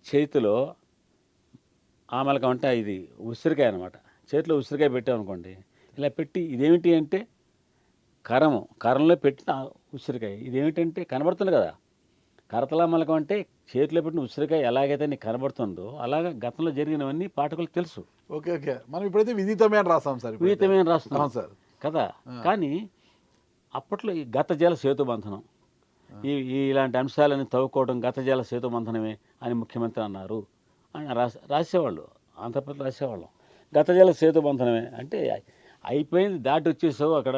చేతిలో ఆమలకం అంటే ఇది ఉసిరికాయ అనమాట. చేతిలో ఉసిరికాయ పెట్టామనుకోండి, ఇలా పెట్టి ఇదేమిటి అంటే కరంలో పెట్టిన ఉసిరికాయ. ఇదేమిటంటే కనబడుతుంది కదా, కరతలామలకం అంటే చేతిలో పెట్టిన ఉసిరికాయ ఎలాగైతే నీకు కనబడుతుందో అలాగా గతంలో జరిగినవన్నీ పాఠకులకు తెలుసు. ఓకే ఓకే మనం ఇప్పుడైతే విదితమే అని రాస్తాం సార్ ఇప్పుడైతే. విదితమే అని రాస్తున్నాం అవును సార్. కదా. కానీ అప్పట్లో ఈ గతజల సేతుబంధనం, ఇలాంటి అంశాలను తవ్వుకోవడం గతజల సేతుబంధనమే అని ముఖ్యమంత్రి అన్నారు అని రాసేవాళ్ళు. ఆంధ్రప్రదేశ్ రాసేవాళ్ళం. గతజల సేతుబంధనమే అంటే అయిపోయింది, దాటి వచ్చేసావు అక్కడ.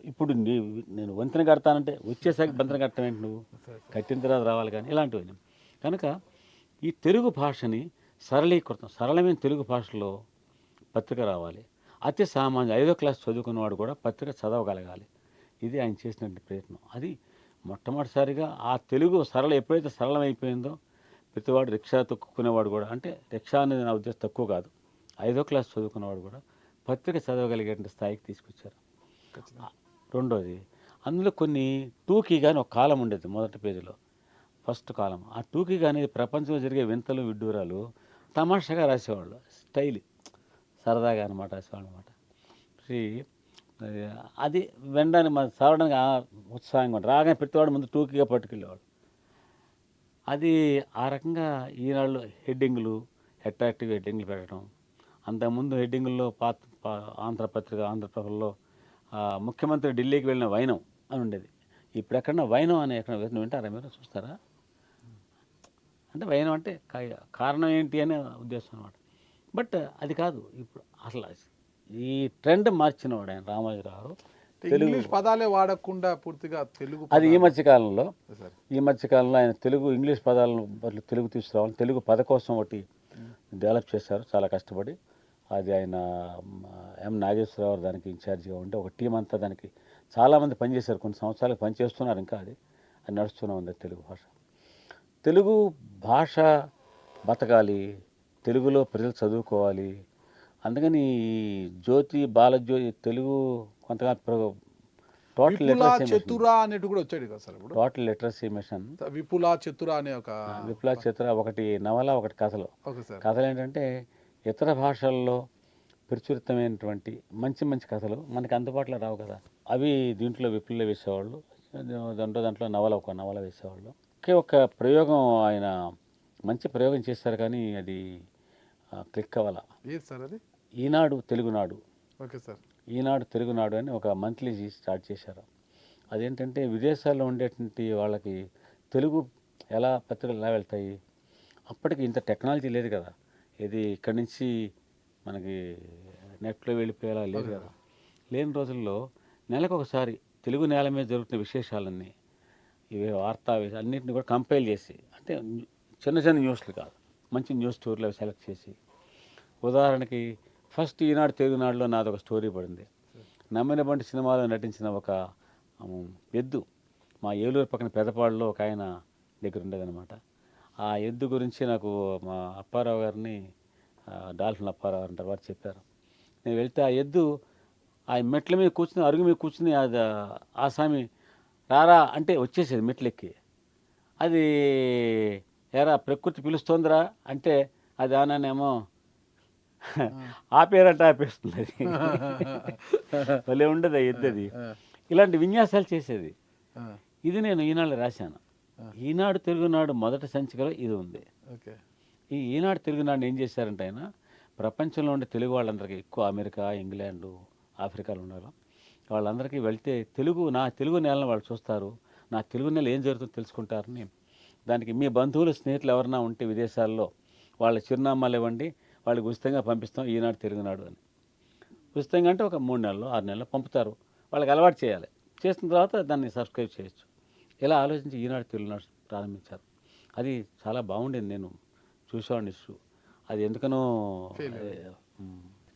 ఇప్పుడు నేను వంతెన కడతానంటే వచ్చేసాక వంతెన కట్టడం ఏంటి, నువ్వు కట్టిన తర్వాత రావాలి కానీ ఇలాంటివన్నీ. కనుక ఈ తెలుగు భాషని సరళమైన తెలుగు భాషలో పత్రిక రావాలి. అతి సామాన్య 5వ క్లాస్ చదువుకున్నవాడు కూడా పత్రిక చదవగలగాలి. ఇది ఆయన చేసినటువంటి ప్రయత్నం. అది మొట్టమొదటిసారిగా ఆ తెలుగు ఎప్పుడైతే సరళమైపోయిందో ప్రతివాడు రిక్షా తొక్కునేవాడు కూడా, అంటే రిక్షా అనేది నా ఉద్దేశం తక్కువ కాదు, 5వ క్లాస్ చదువుకున్నవాడు కూడా పత్రిక చదవగలిగేటువంటి స్థాయికి తీసుకొచ్చారు. రెండోది, అందులో కొన్ని టూకీగా అని ఒక కాలం ఉండేది మొదటి పేజీలో, ఫస్ట్ కాలం. ఆ టూకీగా అనేది ప్రపంచంలో జరిగే వింతలు విడ్డూరాలు తమాషాగా రాసేవాళ్ళు, స్టైల్ సరదాగా అనమాట రాసేవాళ్ళు అనమాట. అది వినడానికి మన చదవడానికి ఉత్సాహంగా ఉంటుంది. రాగానే ప్రతివాడు ముందు టూకీగా పట్టుకెళ్ళేవాడు. అది ఆ రకంగా ఈనాళ్ళు హెడ్డింగ్లు, అట్రాక్టివ్ హెడ్డింగ్లు పెట్టడం. అంతకుముందు హెడ్డింగుల్లో ఆంధ్రప్రభలో ముఖ్యమంత్రి ఢిల్లీకి వెళ్ళిన వైనం అని ఉండేది. ఇప్పుడు ఎక్కడన్నా వైనం అని ఎక్కడ వింటారా, మీరు చూస్తారా? అంటే వైనం అంటే కారణం ఏంటి అనే ఉద్దేశం అనమాట. బట్ అది కాదు, ఇప్పుడు అసలు ఈ ట్రెండ్ మార్చినవాడు ఆయన రామోజీరావు. ఇంగ్లీష్ పదాలే వాడకుండా పూర్తిగా తెలుగు అది ఈ మధ్యకాలంలో ఆయన ఇంగ్లీష్ పదాలను తెలుగు తీసుకురావాలి. తెలుగు పదకోసం ఒకటి డెవలప్ చేశారు చాలా కష్టపడి. అది ఆయన ఎం నాగేశ్వరరావు దానికి ఇన్ఛార్జిగా ఉంటే ఒక టీం అంతా దానికి చాలామంది పనిచేశారు. కొన్ని సంవత్సరాలు పనిచేస్తున్నారు. ఇంకా అది నడుస్తూనే ఉంది. తెలుగు భాష బతకాలి, తెలుగులో ప్రజలు చదువుకోవాలి. అందుకని బాలజ్యోతి తెలుగు కొంతగా total literacy mission, Vipula Chatura ఒకటి నవల, ఒకటి కథలు. కథలు ఏంటంటే ఇతర భాషల్లో ప్రచురితమైనటువంటి మంచి మంచి కథలు మనకి అందుబాటులో రావు కదా, అవి దీంట్లో విపుల్లో వేసేవాళ్ళు. దాంట్లో ఒక నవల వేసేవాళ్ళు. ఒక ప్రయోగం ఆయన మంచి ప్రయోగం చేశారు కానీ అది క్లిక్ అవ్వాల. ఈనాడు తెలుగునాడు. ఈనాడు తెలుగునాడు అని ఒక మంత్లీ స్టార్ట్ చేశారు. అదేంటంటే విదేశాల్లో ఉండేటువంటి వాళ్ళకి తెలుగు పత్రికలు ఎలా వెళ్తాయి, అప్పటికి ఇంత టెక్నాలజీ లేదు కదా, ఇది ఇక్కడి నుంచి మనకి నెట్లో వెళ్ళిపోయేలా లేదు కదా. లేని రోజుల్లో నెలకు ఒకసారి తెలుగు నేల మీద జరుగుతున్న విశేషాలన్నీ, ఇవి వార్తా అన్నింటినీ కూడా కంపైల్ చేసి, అంటే చిన్న చిన్న న్యూస్లు కాదు, మంచి న్యూస్ స్టోరీలు అవి సెలెక్ట్ చేసి, ఉదాహరణకి ఫస్ట్ ఈనాడు తెలుగునాడులో నాదొక స్టోరీ పడింది. నమ్మిన బంటి సినిమాలో నటించిన ఒక ఎద్దు మా ఏలూరు పక్కన పెదపాడులో ఒక ఆయన దగ్గర ఉండేదన్నమాట. ఆ ఎద్దు గురించి నాకు మా అప్పారావు గారిని, డాల్ఫిన్ అప్పారావు అంటారు, వారు చెప్పారు. నేను వెళ్తే ఆ ఎద్దు ఆ మెట్ల మీద కూర్చుని, అరుగు మీద కూర్చుని ఆసామి రారా అంటే వచ్చేసేది మెట్లెక్కి. అది ఎరా ప్రకృతి పిలుస్తోందిరా అంటే అది ఆనానేమో ఆపేరంటే ఆపేస్తుంది. అది భలే ఉండదు ఆ ఎద్దది. ఇలాంటి విన్యాసాలు చేసేది. ఇది నేను ఈనాడు రాశాను. ఈనాడు తెలుగునాడు మొదటి సంచికలో ఇది ఉంది. ఈ ఈనాడు తెలుగునాడు ఏం చేశారంటే ఆయన ప్రపంచంలో ఉండే తెలుగు వాళ్ళందరికీ, ఎక్కువ అమెరికా, ఇంగ్లాండు, ఆఫ్రికాలో ఉన్నారు, వాళ్ళందరికీ వెళ్తే నా తెలుగు నేలను వాళ్ళు చూస్తారు, నా తెలుగు నేల ఏం జరుగుతుందో తెలుసుకుంటారని, దానికి మీ బంధువులు స్నేహితులు ఎవరైనా ఉంటే విదేశాల్లో వాళ్ళ చిరునామాలు ఇవ్వండి, వాళ్ళకి ఉచితంగా పంపిస్తాం ఈనాడు తెలుగునాడు అని. ఉచితంగా అంటే ఒక 3 నెలలు 6 నెలలు పంపుతారు. వాళ్ళకి అలవాటు చేయాలి. చేసిన తర్వాత దాన్ని సబ్స్క్రైబ్ చేయొచ్చు. ఇలా ఆలోచించి ఈనాడు తెలుగునాడు ప్రారంభించారు. అది చాలా బాగుండేది. నేను చూసేవాడిని ఇష్యూ. అది ఎందుకనో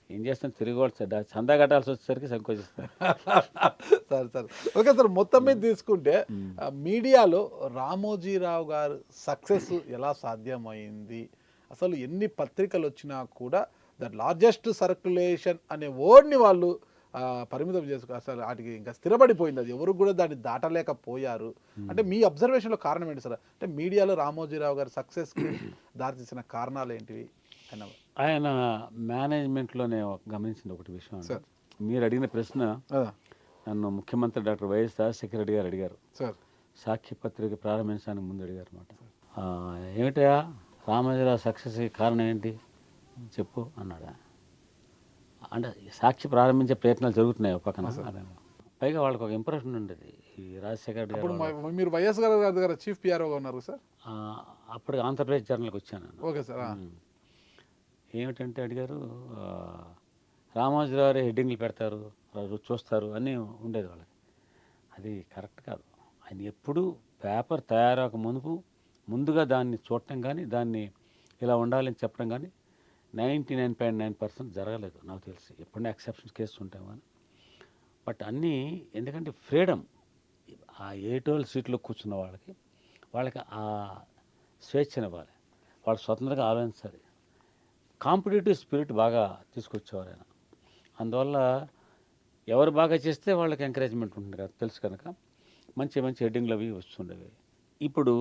ఏం చేస్తాను, తిరిగి వాళ్ళు చందా కట్టాల్సి వచ్చేసరికి సంకోచిస్తాను. సరే ఓకే సార్. మొత్తం మీద తీసుకుంటే మీడియాలో రామోజీరావు గారు సక్సెస్ ఎలా సాధ్యమైంది, అసలు ఎన్ని పత్రికలు వచ్చినా కూడా ద లార్జెస్ట్ సర్క్యులేషన్ అనే వర్డ్ని వాళ్ళు పరిమితం చేసుకో, అసలు వాటికి ఇంకా స్థిరపడిపోయింది. అది ఎవరు కూడా దాన్ని దాటలేకపోయారు. అంటే మీ అబ్జర్వేషన్లో కారణం ఏంటి సార్? అంటే మీడియాలో రామోజీరావు గారి సక్సెస్కి దారితీసిన కారణాలు ఏంటివి? ఆయన మేనేజ్మెంట్లోనే గమనించిన ఒకటి విషయం. మీరు అడిగిన ప్రశ్న నన్ను ముఖ్యమంత్రి డాక్టర్ వైఎస్ రాజశేఖర రెడ్డి గారు అడిగారు. సాక్షి పత్రిక ప్రారంభించడానికి ముందు అడిగారు అనమాట. ఏమిటయా రామోజీరావు సక్సెస్ కారణం ఏంటి చెప్పు అన్నాడు. అంటే సాక్షి ప్రారంభించే ప్రయత్నాలు జరుగుతున్నాయి ఒక పక్కన. పైగా వాళ్ళకి ఒక ఇంప్రెషన్ ఉండేది ఈ రాజశేఖర రెడ్డి అప్పుడు గారు. మీరు వైఎస్ గారు దగ్గర చీఫ్ పిఆర్ఓగా ఉన్నారు సార్. అప్పుడు ఆంధ్రప్రదేశ్ జర్నల్కి వచ్చాను నేను. Okay sir. ఏమిటంటే అడిగారు, రామోజీరావు హెడ్డింగ్లు పెడతారు, చూస్తారు అన్నీ ఉండేది వాళ్ళకి. అది కరెక్ట్ కాదు. ఆయన ఎప్పుడూ పేపర్ తయారవక ముందుగా దాన్ని చూడటం కానీ దాన్ని ఇలా ఉండాలని చెప్పడం కానీ 99.9% జరగలేదు నాకు తెలిసి. ఎప్పుడైనా ఎక్సెప్షన్స్ కేసు ఉంటాం కానీ. బట్ అన్నీ ఎందుకంటే ఫ్రీడమ్, ఆ 8 సీట్లో కూర్చున్న వాళ్ళకి ఆ స్వేచ్ఛనివ్వాలి, వాళ్ళు స్వతంత్రంగా ఆలోచించాలి. కాంపిటేటివ్ స్పిరిట్ బాగా తీసుకొచ్చేవారు ఆయన. అందువల్ల ఎవరు బాగా చేస్తే వాళ్ళకి ఎంకరేజ్మెంట్ ఉంటుంది కదా, తెలుసు కనుక మంచి మంచి హెడ్డింగ్లు అవి వస్తుండేవి. ఇప్పుడు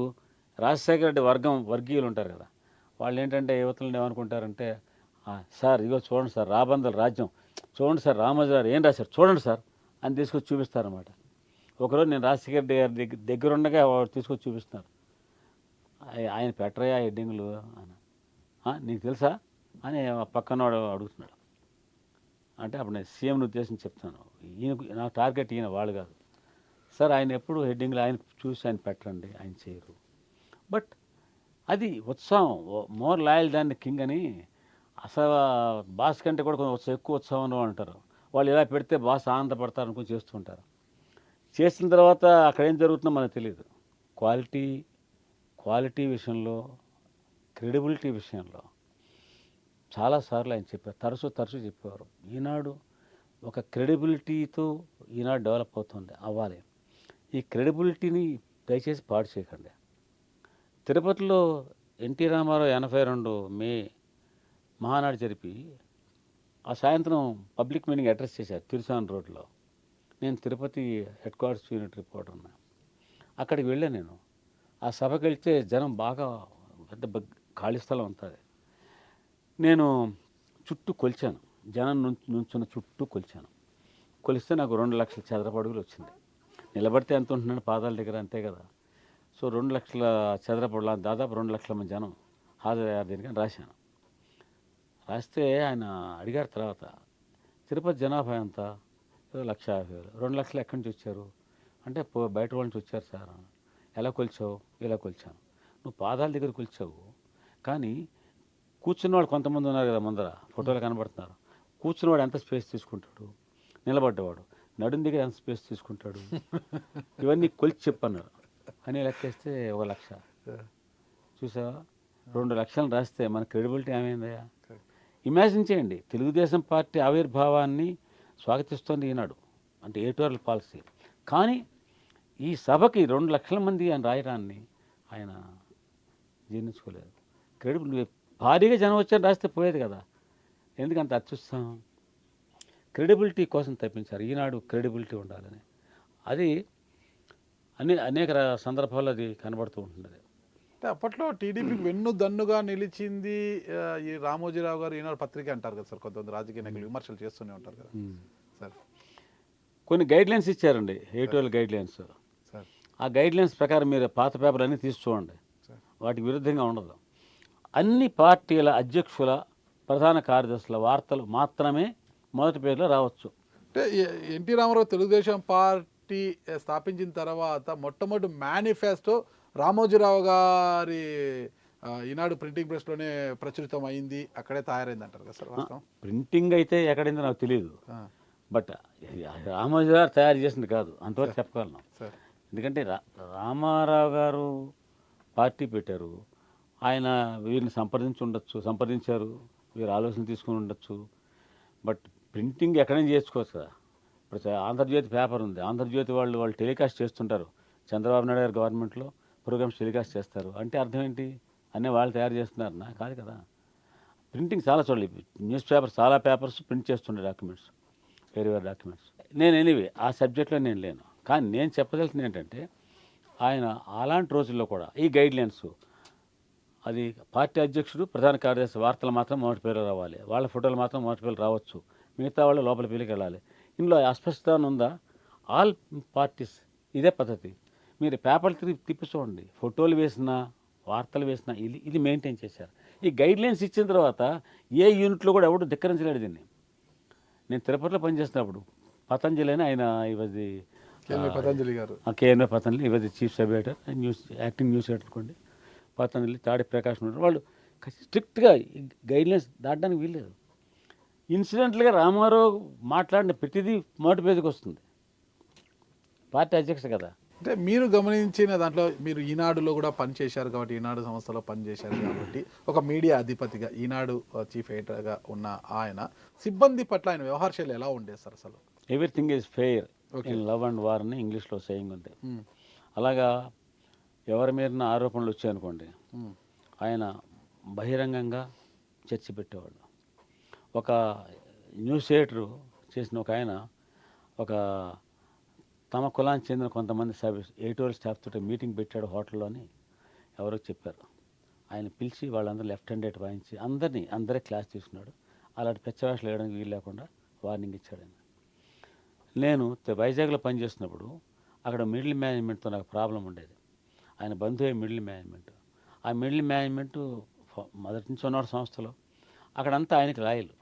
రాజశేఖర రెడ్డి వర్గీయులు ఉంటారు కదా, వాళ్ళు ఏంటంటే యువతలను ఏమనుకుంటారంటే, సార్ ఇగో చూడండి సార్ రాబందుల రాజ్యం, చూడండి సార్ రామోజీరావు ఏం రాశారు చూడండి సార్ అని తీసుకొచ్చి చూపిస్తారన్నమాట. ఒకరోజు నేను రాజశేఖర రెడ్డి గారి దగ్గరుండగా తీసుకొచ్చి చూపిస్తున్నారు. ఆయన పెట్టరయ్యా హెడ్డింగ్లు అని. నీకు తెలుసా అని పక్కనవాడు అడుగుతున్నాడు. అంటే అప్పుడు నేను సీఎంని ఉద్దేశించి చెప్తాను, నా టార్గెట్ ఈయన వాళ్ళు కాదు సార్. ఆయన ఎప్పుడు హెడ్డింగ్లు ఆయన చూసి ఆయన పెట్టరండి, ఆయన చేయరు. బట్ అది ఉత్సాహం, మోర్ లాయల్ దాన్ కింగ్ అని. అసలు బాస్ కంటే కూడా కొంచెం ఎక్కువ ఉత్సాహం అంటారు వాళ్ళు. ఇలా పెడితే బాస్ ఆనందపడతారు అనుకుని చేస్తుంటారు. చేసిన తర్వాత అక్కడ ఏం జరుగుతుందో మనకు తెలియదు. క్వాలిటీ విషయంలో, క్రెడిబిలిటీ విషయంలో చాలాసార్లు ఆయన చెప్పారు, తరచూ చెప్పేవారు. ఈనాడు ఒక క్రెడిబిలిటీతో ఈనాడు డెవలప్ అవ్వాలి. ఈ క్రెడిబిలిటీని దయచేసి పాడు చేయకండి. తిరుపతిలో ఎన్టీ రామారావు 82 మే మహానాడు జరిపి ఆ సాయంత్రం పబ్లిక్ మీటింగ్ అడ్రస్ చేశారు తిరుసాన్ రోడ్లో. నేను Tirupati head quarters unit reporter ఉన్నా. అక్కడికి వెళ్ళాను నేను. ఆ సభకి వెళ్తే జనం బాగా పెద్ద ఖాళీ స్థలం ఉంటుంది. నేను చుట్టూ కొలిచాను, జనం నుంచున్న చుట్టూ కొలిస్తే నాకు 2 లక్షల చదరపు అడుగులు వచ్చింది. నిలబడితే ఎంత ఉంటున్నాను పాదాల దగ్గర, అంతే కదా. సో 2 లక్షల చదరపు దాదాపు 2 లక్షల మంది జనం హాజరయ్యారు దీనికని రాశాను. రాస్తే ఆయన అడిగారు తర్వాత, తిరుపతి జనాభా ఎంత? 1,50,000. 2 లక్షలు ఎక్కడి నుంచి వచ్చారు అంటే, బయట వాళ్ళ నుంచి వచ్చారు సార్. ఎలా కొలిచావు? ఇలా కొలిచాను. నువ్వు పాదాల దగ్గర కొలిచావు, కానీ కూర్చున్నవాడు కొంతమంది ఉన్నారు కదా ముందర, ఫోటోలు కనబడుతున్నారు. కూర్చున్నవాడు ఎంత స్పేస్ తీసుకుంటాడు, నిలబడ్డవాడు నడుం దగ్గర ఎంత స్పేస్ తీసుకుంటాడు, ఇవన్నీ కొలిచి చెప్పన్నారు అని లెక్కేస్తే 1 లక్ష. చూసావా, 2 లక్షలు రాస్తే మన క్రెడిబిలిటీ ఏమైందయ్యా? ఇమాజిన్ చేయండి, తెలుగుదేశం పార్టీ ఆవిర్భావాన్ని స్వాగతిస్తోంది ఈనాడు, అంటే ఏటోరల్ పాలసీ. కానీ ఈ సభకి 2 లక్షల మంది అని రాయడాన్ని ఆయన జీర్ణించుకోలేదు. క్రెడిబిలిటీ భారీగా జనం వచ్చారు రాస్తే పోయేది కదా, ఎందుకంత అత్యుత్సాహం? క్రెడిబిలిటీ కోసం తప్పించారు. ఈనాడు క్రెడిబిలిటీ ఉండాలని, అది అనేక సందర్భాల్లో అది కనబడుతూ ఉంటుంది. అంటే అప్పట్లో టీడీపీకి వెన్ను దన్నుగా నిలిచింది ఈ రామోజీరావు గారు ఈనాడు పత్రిక అంటారు కదా సార్. కొంతమంది రాజకీయ నాయకులు విమర్శలు చేస్తూనే ఉంటారు కదా సార్. కొన్ని గైడ్లైన్స్ ఇచ్చారండి, ఏటోల్ గైడ్లైన్స్. ఆ గైడ్లైన్స్ ప్రకారం మీరు పాత పేపర్ అన్నీ తీసి చూడండి, వాటికి విరుద్ధంగా ఉండదు. అన్ని పార్టీల అధ్యక్షుల, ప్రధాన కార్యదర్శుల వార్తలు మాత్రమే మొదటి పేరులో రావచ్చు. అంటే ఎన్టీ రామారావు తెలుగుదేశం పార్టీ స్థాపించిన తర్వాత మొట్టమొదటి మేనిఫెస్టో రామోజీరావు గారి ఈనాడు ప్రింటింగ్ ప్రెస్లోనే ప్రచురితం అయింది, అక్కడే తయారైంది అంటారు కదా సార్. ప్రింటింగ్ అయితే ఎక్కడైందో నాకు తెలియదు, బట్ రామోజీరావు తయారు చేసింది కాదు, అంతవరకు చెప్పగలను. ఎందుకంటే రామారావు గారు పార్టీ పెట్టారు, ఆయన వీరిని సంప్రదించారు, వీరు ఆలోచన తీసుకుని ఉండొచ్చు. బట్ ప్రింటింగ్ ఎక్కడైనా చేసుకోవచ్చు కదా. ఇప్పుడు ఆంధ్రజ్యోతి పేపర్ ఉంది, ఆంధ్రజ్యోతి వాళ్ళు టెలికాస్ట్ చేస్తుంటారు. చంద్రబాబు నాయుడు గారు గవర్నమెంట్లో ప్రోగ్రామ్స్ టెలికాస్ట్ చేస్తారు అంటే అర్థం ఏంటి? అన్నీ వాళ్ళు తయారు చేస్తున్నారన్నా? కాదు కదా. ప్రింటింగ్ చాలా చూడాలి. న్యూస్ పేపర్స్, చాలా పేపర్స్ ప్రింట్ చేస్తుండే డాక్యుమెంట్స్, వేరే డాక్యుమెంట్స్. నేను ఎనీవే ఆ సబ్జెక్ట్లో నేను లేను, కానీ నేను చెప్పదలిసింది ఏంటంటే, ఆయన అలాంటి రోజుల్లో కూడా ఈ గైడ్లైన్స్, అది పార్టీ అధ్యక్షుడు, ప్రధాన కార్యదర్శి వార్తలు మాత్రం మొదటి పేరు రావాలి, వాళ్ళ ఫోటోలు మాత్రం మొదటి పేరు రావచ్చు, మిగతా వాళ్ళు లోపల పేరుకి వెళ్ళాలి. ఇందులో అస్పష్టత ఉందా? ఆల్ పార్టీస్ ఇదే పద్ధతి. మీరు పేపర్లు తిప్పి చూడండి, ఫోటోలు వేసిన వార్తలు వేసిన ఇది మెయింటైన్ చేశారు. ఈ గైడ్లైన్స్ ఇచ్చిన తర్వాత ఏ యూనిట్లో కూడా ఎవడు ధిక్కరించలేడు దీన్ని. నేను తిరుపతిలో పనిచేస్తున్నప్పుడు పతంజలి అని ఆయన ఇవది పతంజలి గారు, కేఎన్ఏ పతంజలి ఇవది chief sub editor, news acting news editor అనుకోండి, పతంజలి తాడి ప్రకాష్ ఉంటారు. వాళ్ళు స్ట్రిక్ట్గా గైడ్లైన్స్ దాటడానికి వీల్లేదు. ఇన్సిడెంట్లుగా రామారావు మాట్లాడిన ప్రతిదీ మొదటి పేజీకి వస్తుంది. పార్టీ అధ్యక్ష కదా. అంటే మీరు గమనించిన దాంట్లో మీరు ఈనాడులో కూడా పనిచేశారు కాబట్టి, ఈనాడు సంస్థలో పనిచేశారు కాబట్టి, ఒక మీడియా అధిపతిగా ఈనాడు చీఫ్ ఎడిటర్గా ఉన్న ఆయన సిబ్బంది పట్ల ఆయన వ్యవహార శైలి ఎలా ఉండేది సార్ అసలు? Everything is fair in love and war అని ఇంగ్లీష్లో సేయింగ్ ఉంది. అలాగా ఎవరి మీద ఆరోపణలు వచ్చాయనుకోండి, ఆయన బహిరంగంగా చర్చ పెట్టేవాళ్ళు. ఒక న్యూస్ ఎడిటర్ చేసిన ఒక ఆయన ఒక తమ కులానికి చెందిన కొంతమంది ఎడిటోరియల్ స్టాఫ్ తోటి మీటింగ్ పెట్టాడు హోటల్లో అని ఎవరో చెప్పారు. ఆయన పిలిచి వాళ్ళందరూ లెఫ్ట్ హ్యాండ్ వాయించి అందరే క్లాస్ తీసుకున్నాడు. అలాంటి పెచ్చవేషాలు వేయడానికి వీలు లేకుండా వార్నింగ్ ఇచ్చాడు ఆయన. నేను వైజాగ్లో పనిచేస్తున్నప్పుడు అక్కడ మిడిల్ మేనేజ్మెంట్తో నాకు ప్రాబ్లం ఉండేది. ఆయన బంధువే మిడిల్ మేనేజ్మెంట్. ఆ మిడిల్ మేనేజ్మెంట్ మొదటి నుంచి ఉన్నాడు సంస్థలో. అక్కడంతా ఆయనకి రాయలు.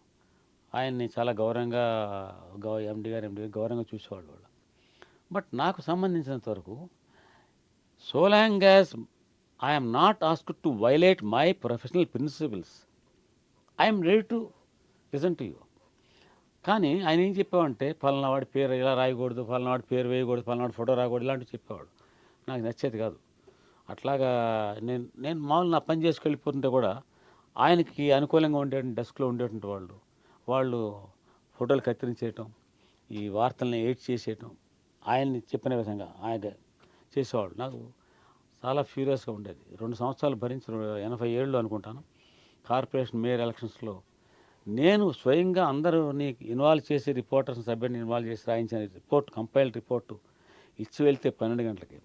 ఆయన్ని చాలా గౌరవంగా ఎండి గారు గౌరవంగా చూసేవాళ్ళు వాళ్ళు. బట్ నాకు సంబంధించినంత వరకు, so long as I'm not asked to violate my professional principles, I'm ready to listen to you. కానీ ఆయన ఏం చెప్పావంటే ఫలానా వాడి పేరు ఇలా రాయకూడదు, ఫలానా వాడి పేరు వేయకూడదు, ఫలానా వాడి ఫోటో రాకూడదు, ఇలాంటివి చెప్పేవాడు. నాకు నచ్చేది కాదు. అట్లాగా నేను మామూలు నా పని చేసుకెళ్ళిపోతుంటే కూడా ఆయనకి అనుకూలంగా ఉండేటువంటి డెస్క్లో ఉండేటువంటి వాళ్ళు ఫోటోలు కత్తిరించేయటం, ఈ వార్తల్ని ఎడిట్ చేసేయటం, ఆయన్ని చెప్పిన విధంగా ఆయన చేసేవాళ్ళు. నాకు చాలా ఫ్యూరియస్గా ఉండేది. 2 సంవత్సరాలు భరించిన 87 అనుకుంటాను కార్పొరేషన్ మేయర్ ఎలక్షన్స్లో నేను స్వయంగా అందరినీ ఇన్వాల్వ్ చేసి రిపోర్టర్స్ సభ్యుని ఇన్వాల్వ్ చేసి రాయించిన రిపోర్ట్, కంపైల్డ్ రిపోర్టు ఇచ్చి వెళ్తే 12 గంటలకి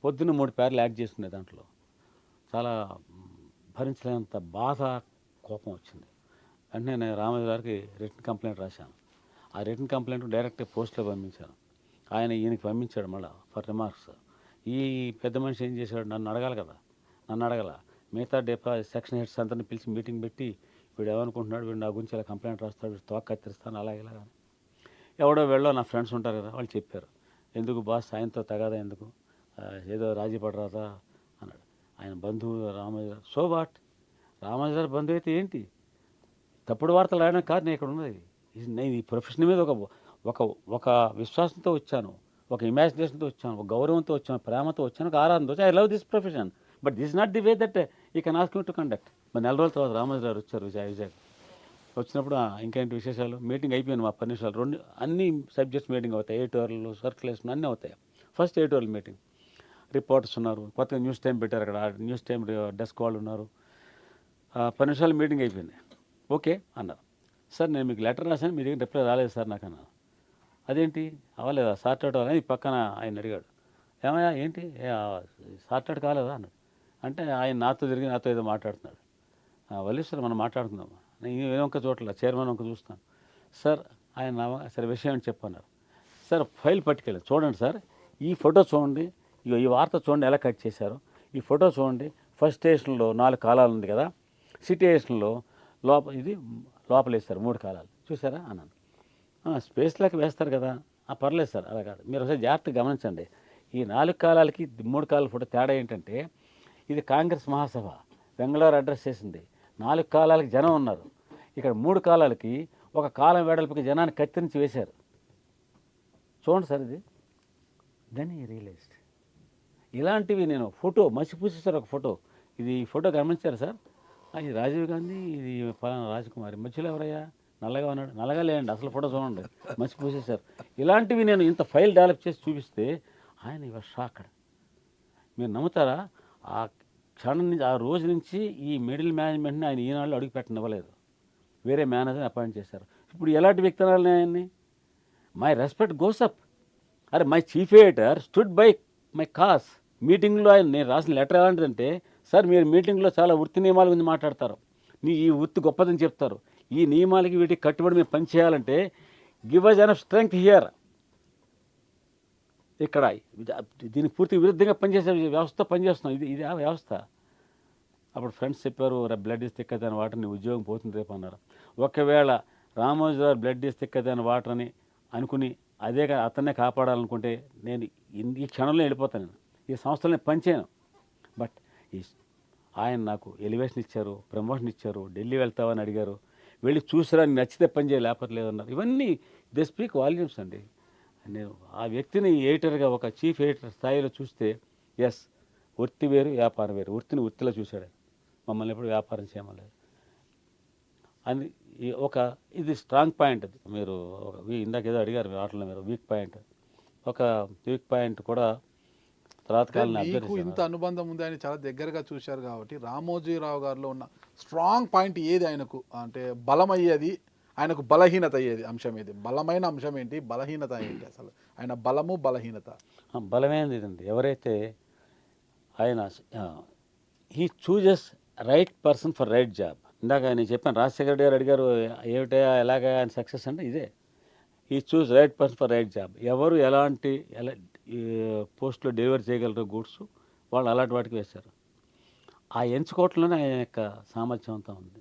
పొద్దున్న 3 పేర్లు యాడ్ చేసుకునే దాంట్లో చాలా భరించలేనంత బాధ, కోపం వచ్చింది. వెంటనే నేను రామోజీ గారికి రిటర్న్ కంప్లైంట్ రాశాను. ఆ రిటర్న్ కంప్లైంట్ డైరెక్ట్గా పోస్ట్లో పంపించాను. ఆయన ఈయనకి పంపించాడు మళ్ళీ ఫర్ రిమార్క్స్. ఈ పెద్ద మనిషి ఏం చేశాడు, నన్ను అడగాలి కదా, నన్ను అడగల. మిగతా సెక్షన్ హెడ్స్ అందరిని పిలిచి మీటింగ్ పెట్టి వీడు ఏమనుకుంటున్నాడు, వీడు నా గురించి ఇలా కంప్లైంట్ రాస్తాడు, వీడు తోక కత్తిరిస్తాను అలాగే ఇలాగా. ఎవడో వెళ్ళో నా ఫ్రెండ్స్ ఉంటారు కదా, వాళ్ళు చెప్పారు, ఎందుకు బాస్ ఆయనతో తగాదా ఎందుకు, ఏదో రాజీ పడరాదా అన్నాడు. ఆయన బంధువు రామోజీ గారు. సో వాట్, రామోజీ గారు బంధువు అయితే ఏంటి, తప్పుడు వార్తలు రాయడం కాదు నేను ఇక్కడ ఉన్నది. నేను ఈ ప్రొఫెషన్ మీద ఒక విశ్వాసంతో వచ్చాను, ఒక ఇమాజినేషన్తో వచ్చాను, ఒక గౌరవంతో వచ్చాను, ప్రేమతో వచ్చాను, ఒక ఆరాధనతో వచ్చాను. I love this profession, but this not the way that I can ask me to conduct. మరి 4 రోజుల తర్వాత రామోజీ గారు వచ్చారు విజయ్ వచ్చినప్పుడు ఇంకేంటి విశేషాలు, మీటింగ్ అయిపోయింది మా 10 నిమిషాలు. అన్ని సబ్జెక్ట్స్ మీటింగ్ అవుతాయి, ఎడిటోరియల్ సర్క్యులేషన్ అన్నీ అవుతాయి. ఫస్ట్ ఎడిటోరియల్ మీటింగ్, రిపోర్టర్స్ ఉన్నారు, కొత్తగా న్యూస్ టైం పెట్టారు అక్కడ, న్యూస్ టైం డెస్క్ వాళ్ళు ఉన్నారు. 10 నిమిషాలు మీటింగ్ అయిపోయింది. ఓకే అన్నారు. సార్ నేను మీకు లెటర్ రాశాను, మీ దగ్గర రిప్లై రాలేదు సార్ నాకు అన్నాను. అదేంటి అవ్వలేదా, సార్ట్ అవుట్ అవ్వాలని పక్కన ఆయన అడిగాడు. ఏమయ్యా ఏంటి సార్ట్ అవుట్ కాలేదా అన్నాడు. అంటే ఆయన నాతో ఏదో మాట్లాడుతున్నాడు. వల్లేశ్వర్ మనం మాట్లాడుతున్నాం, నేను ఏమొక్క చోట్ల చైర్మన్ ఒక చూస్తాను సార్. ఆయన సరే విషయం అని చెప్పన్నారు. సార్ ఫైల్ పట్టుకెళ్ళి చూడండి సార్, ఈ ఫోటో చూడండి, ఈ వార్త చూడండి ఎలా కట్ చేశారు, ఈ ఫోటో చూడండి, ఫస్ట్ స్టేషన్లో 4 కాలాలు ఉంది కదా, సిట్యుయేషన్లో లోపల వేస్తారు 3 కాలాలు చూసారా అన్నాను. స్పేస్ లెక్క వేస్తారు కదా, పర్లేదు సార్ అలా కాదు, మీరు ఒకసారి జాగ్రత్తగా గమనించండి, ఈ 4 కాలాలకి 3 కాలాల ఫోటో తేడా ఏంటంటే, ఇది కాంగ్రెస్ మహాసభ బెంగళూరు అడ్రస్ చేసింది, 4 కాలాలకి జనం ఉన్నారు, ఇక్కడ 3 కాలాలకి ఒక కాలం వెడల్పుకి జనాన్ని కత్తిరించి వేశారు, చూడండి సార్ ఇది. దెన్ ఈ రియలైజ్డ్. ఇలాంటివి నేను ఫోటో మసిపూసి సార్, ఒక ఫోటో, ఇది ఫోటో గమనించారు సార్, ఇది రాజీవ్ గాంధీ, ఇది ఫలానా రాజకుమారి, మధ్యలో ఎవరయ్యా నల్లగా ఉన్నాడు, నల్లగా లేండి అసలు ఫోటో చూడండి మసిపూసేశారు. ఇలాంటివి నేను ఇంత ఫైల్ డెవలప్ చేసి చూపిస్తే ఆయన ఇవాళ షాక్డ్. మీరు నమ్ముతారా, ఆ క్షణం నుంచి ఆ రోజు నుంచి ఈ మిడిల్ మేనేజ్మెంట్ని ఆయన ఈనాళ్ళు అడుగు పెట్టనివ్వలేదు, వేరే మేనేజర్ని అపాయింట్ చేశారు. ఇప్పుడు ఎలాంటి వ్యక్తి అనాలి ఆయన్ని, మై రెస్పెక్ట్ గోస్ అప్. అరే my chief editor stood by my cos. మీటింగ్లో ఆయన నేను రాసిన లెటర్ ఎలాంటిదంటే, సార్ మీరు మీటింగ్లో చాలా వృత్తి నియమాల గురించి మాట్లాడతారు, ఈ వృత్తి గొప్పదని చెప్తారు, ఈ నియమాలకి వీటికి కట్టుబడి మీరు పని చేయాలంటే give us enough strength here. ఇక్కడ దీనికి పూర్తి విరుద్ధంగా పనిచేసే వ్యవస్థ పనిచేస్తున్నాం. ఇది ఆ వ్యవస్థ. అప్పుడు ఫ్రెండ్స్ చెప్పారు, బ్లడ్ ఇస్ థిక్కర్ దాని వాటర్ నీ ఉద్యోగం పోతుంది రేపు అన్నారు. ఒకవేళ రామోజీరావు బ్లడ్ ఇస్ థిక్కర్ దాని వాటర్ అని అనుకుని అతన్నే కాపాడాలనుకుంటే నేను ఈ క్షణంలో వెళ్ళిపోతాను. నేను ఈ సంస్థలని పనిచేయను. బట్ ఆయన నాకు ఎలివేషన్ ఇచ్చారు, ప్రమోషన్ ఇచ్చారు, ఢిల్లీ వెళ్తావని అడిగారు, వెళ్ళి చూసిరా నచ్చితే పని చేయ లేకపోతే లేదన్నారు. ఇవన్నీ దే స్పీక్ వాల్యూమ్స్ అండి. నేను ఆ వ్యక్తిని ఎడిటర్గా ఒక చీఫ్ ఎడిటర్ స్థాయిలో చూస్తే ఎస్, వృత్తి వేరు వ్యాపారం వేరు. వృత్తిని వృత్తిలో చూశాడు, మమ్మల్ని ఎప్పుడు వ్యాపారం చేయమలేదు అని. ఇది స్ట్రాంగ్ పాయింట్. అది మీరు ఇందాక ఏదో అడిగారు వాటిలో, మీరు వీక్ పాయింట్. ఒక వీక్ పాయింట్ కూడా తర్వాత కాలంలో మీకు ఇంత అనుబంధం ఉంది, ఆయన చాలా దగ్గరగా చూశారు కాబట్టి రామోజీరావు గారిలో ఉన్న స్ట్రాంగ్ పాయింట్ ఏది? ఆయనకు అంటే బలం అయ్యేది, ఆయనకు బలహీనత అయ్యేది అంశం ఏది? బలమైన అంశం ఏంటి, బలహీనత ఏంటి? అసలు ఆయన బలము బలహీనత. బలమైనది ఇదండి. ఎవరైతే ఆయన he chooses right person for right job. ఇందాక నేను చెప్పాను, రాజశేఖర రెడ్డి గారు అడిగారు ఏమిటా ఎలాగా ఆయన సక్సెస్ అంటే ఇదే. He choose right person for right job. ఎవరు ఎలాంటి పోస్టులో డెలివరీ చేయగలరు గూడ్స్, వాళ్ళు అలాంటి వాటికి వేశారు. ఆ ఎంచుకోవట్లోనే ఆయన యొక్క సామర్థ్యం అంతా ఉంది.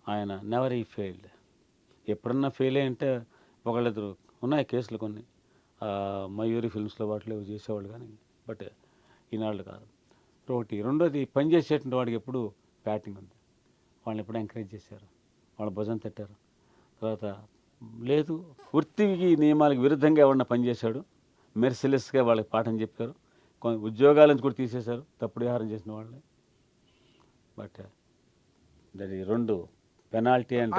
ఆయన నెవర్ ఈ ఫెయిల్డ్. ఎప్పుడన్నా ఫెయిల్ అయ్యంటే ఒకళ్ళిద్దరు ఉన్నాయి కేసులు కొన్ని, మయూరి ఫిల్మ్స్లో వాటిలో చేసేవాళ్ళు, కానీ బట్ ఈనాళ్ళు కాదు. ఒకటి. రెండోది, పనిచేసేటువంటి వాడికి ఎప్పుడు బ్యాటింగ్ ఉంది. వాళ్ళని ఎప్పుడు ఎంకరేజ్ చేశారు, వాళ్ళ భుజం తట్టారు. తర్వాత లేదు, వృత్తికి నియమాలకు విరుద్ధంగా ఎవరన్నా పనిచేశాడు, మెర్సిలెస్గా వాళ్ళకి పాఠం చెప్పారు, కొన్ని ఉద్యోగాల నుంచి కూడా తీసేశారు తప్పుడు వ్యవహారం చేసిన వాళ్ళని. బట్ అది రెండు పెనాల్టీ అండ్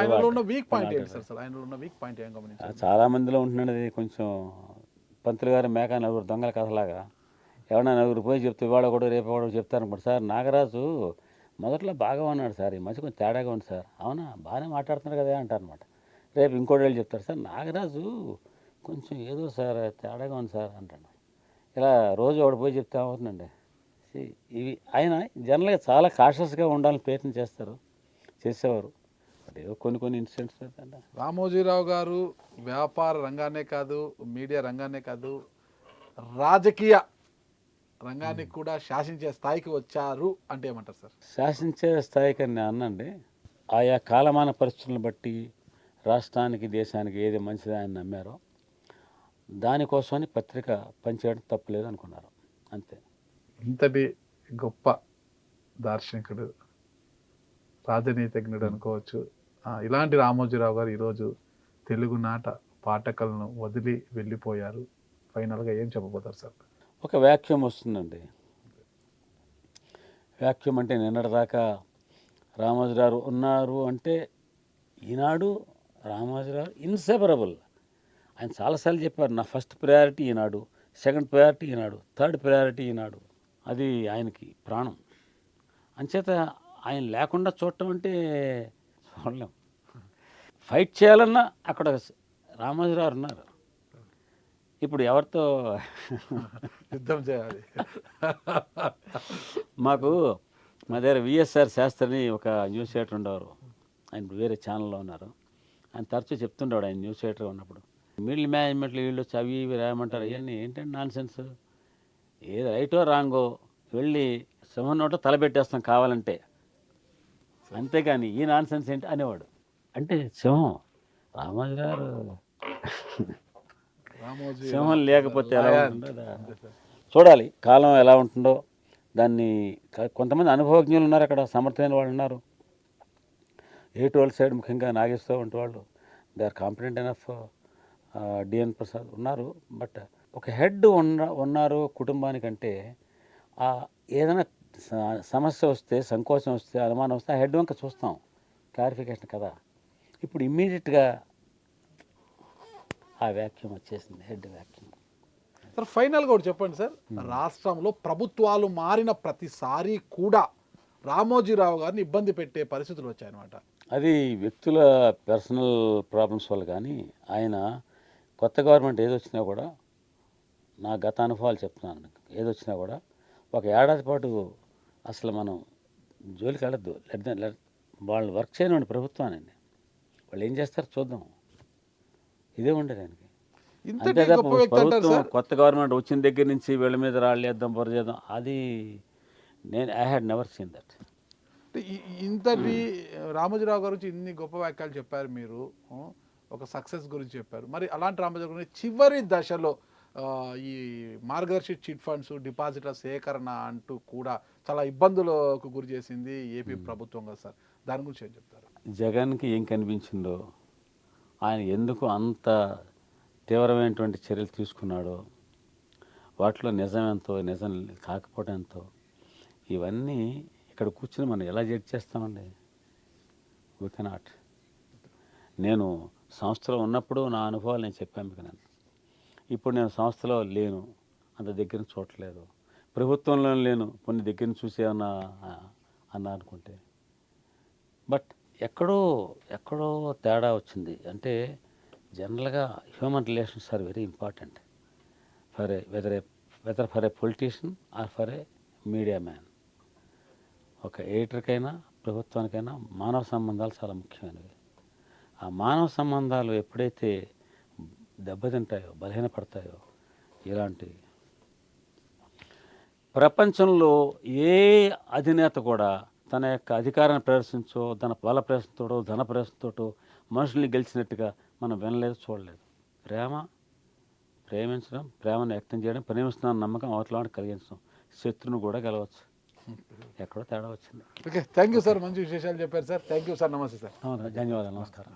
వీక్ పాయింట్ ఏంటి సార్? అసలు ఆయనలో ఉన్న వీక్ పాయింట్ ఏం గమనించారు? చాలా మందిలో ఉంటున్నది కొంచెం పంతులు గారు మేక నలుగురు దొంగల కథలాగా. ఎవరైనా నలుగురు పోయి చెప్తే ఇవాళ కూడా రేపు కూడా చెప్తారనుకోండి, సార్ నాగరాజు మొదట్లో బాగా ఉన్నాడు సార్, ఈ మధ్య కొంచెం తేడాగా ఉంది సార్. అవునా, బాగానే మాట్లాడుతున్నారు కదా అంటారు అనమాట. రేపు ఇంకోటి వెళ్ళి చెప్తారు, సార్ నాగరాజు కొంచెం ఏదో సార్ తేడాగా ఉంది సార్ అంటాడు. ఇలా రోజు ఒకటి పోయి చెప్తే అవుతుందండి. ఇవి ఆయన జనరల్గా చాలా కాషస్గా ఉండాలని ప్రయత్నం చేసేవారు. బట్ ఏదో కొన్ని ఇన్సిడెంట్స్. రామోజీరావు గారు వ్యాపార రంగాన్నే కాదు, మీడియా రంగాన్నే కాదు, రాజకీయ రంగాన్ని కూడా శాసించే స్థాయికి వచ్చారు అంటే ఏమంటారు సార్? శాసించే స్థాయికి అని నేను అన్నండి. ఆయా కాలమాన పరిస్థితులను బట్టి రాష్ట్రానికి దేశానికి ఏది మంచిది ఆయన నమ్మారో దానికోసమని పత్రిక పనిచేయడం తప్పులేదు అనుకున్నారు, అంతే. ఇంతటి గొప్ప దార్శనికుడు, రాజనీతిజ్ఞుడు అనుకోవచ్చు. ఇలాంటి రామోజీరావు గారు ఈరోజు తెలుగునాట పాఠకులను వదిలి వెళ్ళిపోయారు. ఫైనల్గా ఏం చెప్పబోతారు సార్? ఒక వ్యాక్యూమ్ వస్తుందండి. వ్యాక్యూమ్ అంటే నిన్నటిదాకా రామోజీరావు ఉన్నారు అంటే ఈనాడు రామోజీరావు ఇన్సెపరబుల్. ఆయన చాలాసార్లు చెప్పారు, నా ఫస్ట్ ప్రయారిటీ ఈనాడు, సెకండ్ ప్రయారిటీ ఈనాడు, థర్డ్ ప్రయారిటీ ఈనాడు. అది ఆయనకి ప్రాణం. అంచేత ఆయన లేకుండా చూడటం అంటే చూడలేం. ఫైట్ చేయాలన్నా అక్కడ రామోజీరావు ఉన్నారు. ఇప్పుడు ఎవరితో యుద్ధం చేయాలి? మా దగ్గర విఎస్ఆర్ శాస్త్రిని ఒక న్యూస్ ఎడిటర్ ఉండేవారు. ఆయన వేరే ఛానల్లో ఉన్నారు. ఆయన తరచూ చెప్తుండేవాడు, ఆయన న్యూస్ ఎడిటర్ ఉన్నప్పుడు, మిడిల్ మేనేజ్మెంట్లో వీళ్ళు వచ్చి అవి ఇవి రాయమంటారు. ఇవన్నీ ఏంటంటే నాన్ సెన్స్. ఏది రైటో రాంగో వెళ్ళి సింహం నోట తలబెట్టేస్తాం కావాలంటే, అంతేగాని ఈ నాన్ సెన్స్ ఏంటి అనేవాడు. అంటే సింహం రామోజీరావు సింహం లేకపోతే ఎలా ఉంటుందో చూడాలి. కాలం ఎలా ఉంటుందో దాన్ని. కొంతమంది అనుభవజ్ఞులు ఉన్నారు అక్కడ, సమర్థమైన వాళ్ళు ఉన్నారు. ఏటోల్ సైడ్ ముఖ్యంగా నాగేశ్వరరావు వంటి వాళ్ళు, they are competent enough. DN Prasad ఉన్నారు. బట్ ఒక హెడ్ ఉన్నారు కుటుంబానికంటే, ఏదైనా సమస్య వస్తే, సంకోచం వస్తే, అనుమానం వస్తే ఆ హెడ్ వంక చూస్తాం, క్లారిఫికేషన్ కదా. ఇప్పుడు ఇమ్మీడియట్గా ఆ వ్యాక్యూమ్ వచ్చేసింది, హెడ్ వ్యాక్యూమ్. సార్ ఫైనల్గా ఒకటి చెప్పండి సార్, రాష్ట్రంలో ప్రభుత్వాలు మారిన ప్రతిసారి కూడా రామోజీరావు గారిని ఇబ్బంది పెట్టే పరిస్థితులు వచ్చాయన్నమాట. అది వ్యక్తుల పర్సనల్ ప్రాబ్లమ్స్ వల్ల. కానీ ఆయన కొత్త గవర్నమెంట్ ఏదొచ్చినా కూడా, నా గత అనుభవాలు చెప్తున్నాను, ఏదొచ్చినా కూడా ఒక ఏడాది పాటు అసలు మనం జోలికి వెళ్ళద్దు. వాళ్ళు వర్క్ చేయనివ్వండి ప్రభుత్వాన్ని, వాళ్ళు ఏం చేస్తారో చూద్దాం, ఇదే ఉండేది ఆయనకి. ఇంతటి అంతే తప్ప గొప్ప వ్యక్తి అంటారు ప్రభుత్వం సార్. కొత్త గవర్నమెంట్ వచ్చిన దగ్గర నుంచి వీళ్ళ మీద రాళ్ళు వేద్దాం బుర్ర చేద్దాం అది I had never seen that. అంటే ఇంతటి రామోజీరావు గారు గురించి ఇన్ని గొప్ప వాక్యాలు చెప్పారు మీరు, ఒక సక్సెస్ గురించి చెప్పారు. మరి అలాంటి రామోజీరావు గురించి చివరి దశలో ఈ మార్గదర్శి చిట్ ఫండ్స్ డిపాజిట్ల సేకరణ అంటూ కూడా చాలా ఇబ్బందులకు గురి చేసింది ఏపీ ప్రభుత్వం కదా సార్, దాని గురించి ఏం చెప్తారు? జగన్కి ఏం కనిపించిందో, ఆయన ఎందుకు అంత తీవ్రమైనటువంటి చర్యలు తీసుకున్నాడో, వాటిలో నిజం ఎంతో నిజం కాకపోవడం ఎంతో, ఇవన్నీ ఇక్కడ కూర్చుని మనం ఎలా జడ్జ్ చేస్తామండి? We cannot. నేను సంస్థలో ఉన్నప్పుడు నా అనుభవాలు నేను చెప్పాను మీకు. నేను ఇప్పుడు నేను సంస్థలో లేను, అంత దగ్గర నుంచి చూడట్లేదు, ప్రభుత్వంలో లేను, కొన్ని దగ్గర నుంచి చూసి ఏమన్నా అన్నా అనుకుంటే, బట్ ఎక్కడో తేడా వచ్చింది. అంటే జనరల్గా human relations are very important for whether for a politician or for a media man. ఒక ఎడిటర్కైనా ప్రభుత్వానికైనా మానవ సంబంధాలు చాలా ముఖ్యమైనవి. ఆ మానవ సంబంధాలు ఎప్పుడైతే దెబ్బతింటాయో, బలహీనపడతాయో, ఇలాంటి ప్రపంచంలో ఏ అధినేత కూడా తన యొక్క అధికారాన్ని ప్రదర్శించో, తన బల ప్రదర్శనతోటో, ధన ప్రదర్శనతోటో మనుషుల్ని గెలిచినట్టుగా మనం వినలేదు, చూడలేదు. ప్రేమించడం, ప్రేమను వ్యక్తం చేయడం, ప్రేమిస్తున్నాను నమ్మకం అవతల కలిగించడం, శత్రువును కూడా గెలవచ్చు. ఎక్కడో తేడా వచ్చింది. ఓకే, థ్యాంక్ యూ సార్, మంచి విశేషాలు చెప్పారు సార్. థ్యాంక్ యూ సార్, నమస్తే సార్. ధన్యవాదాలు, నమస్కారం.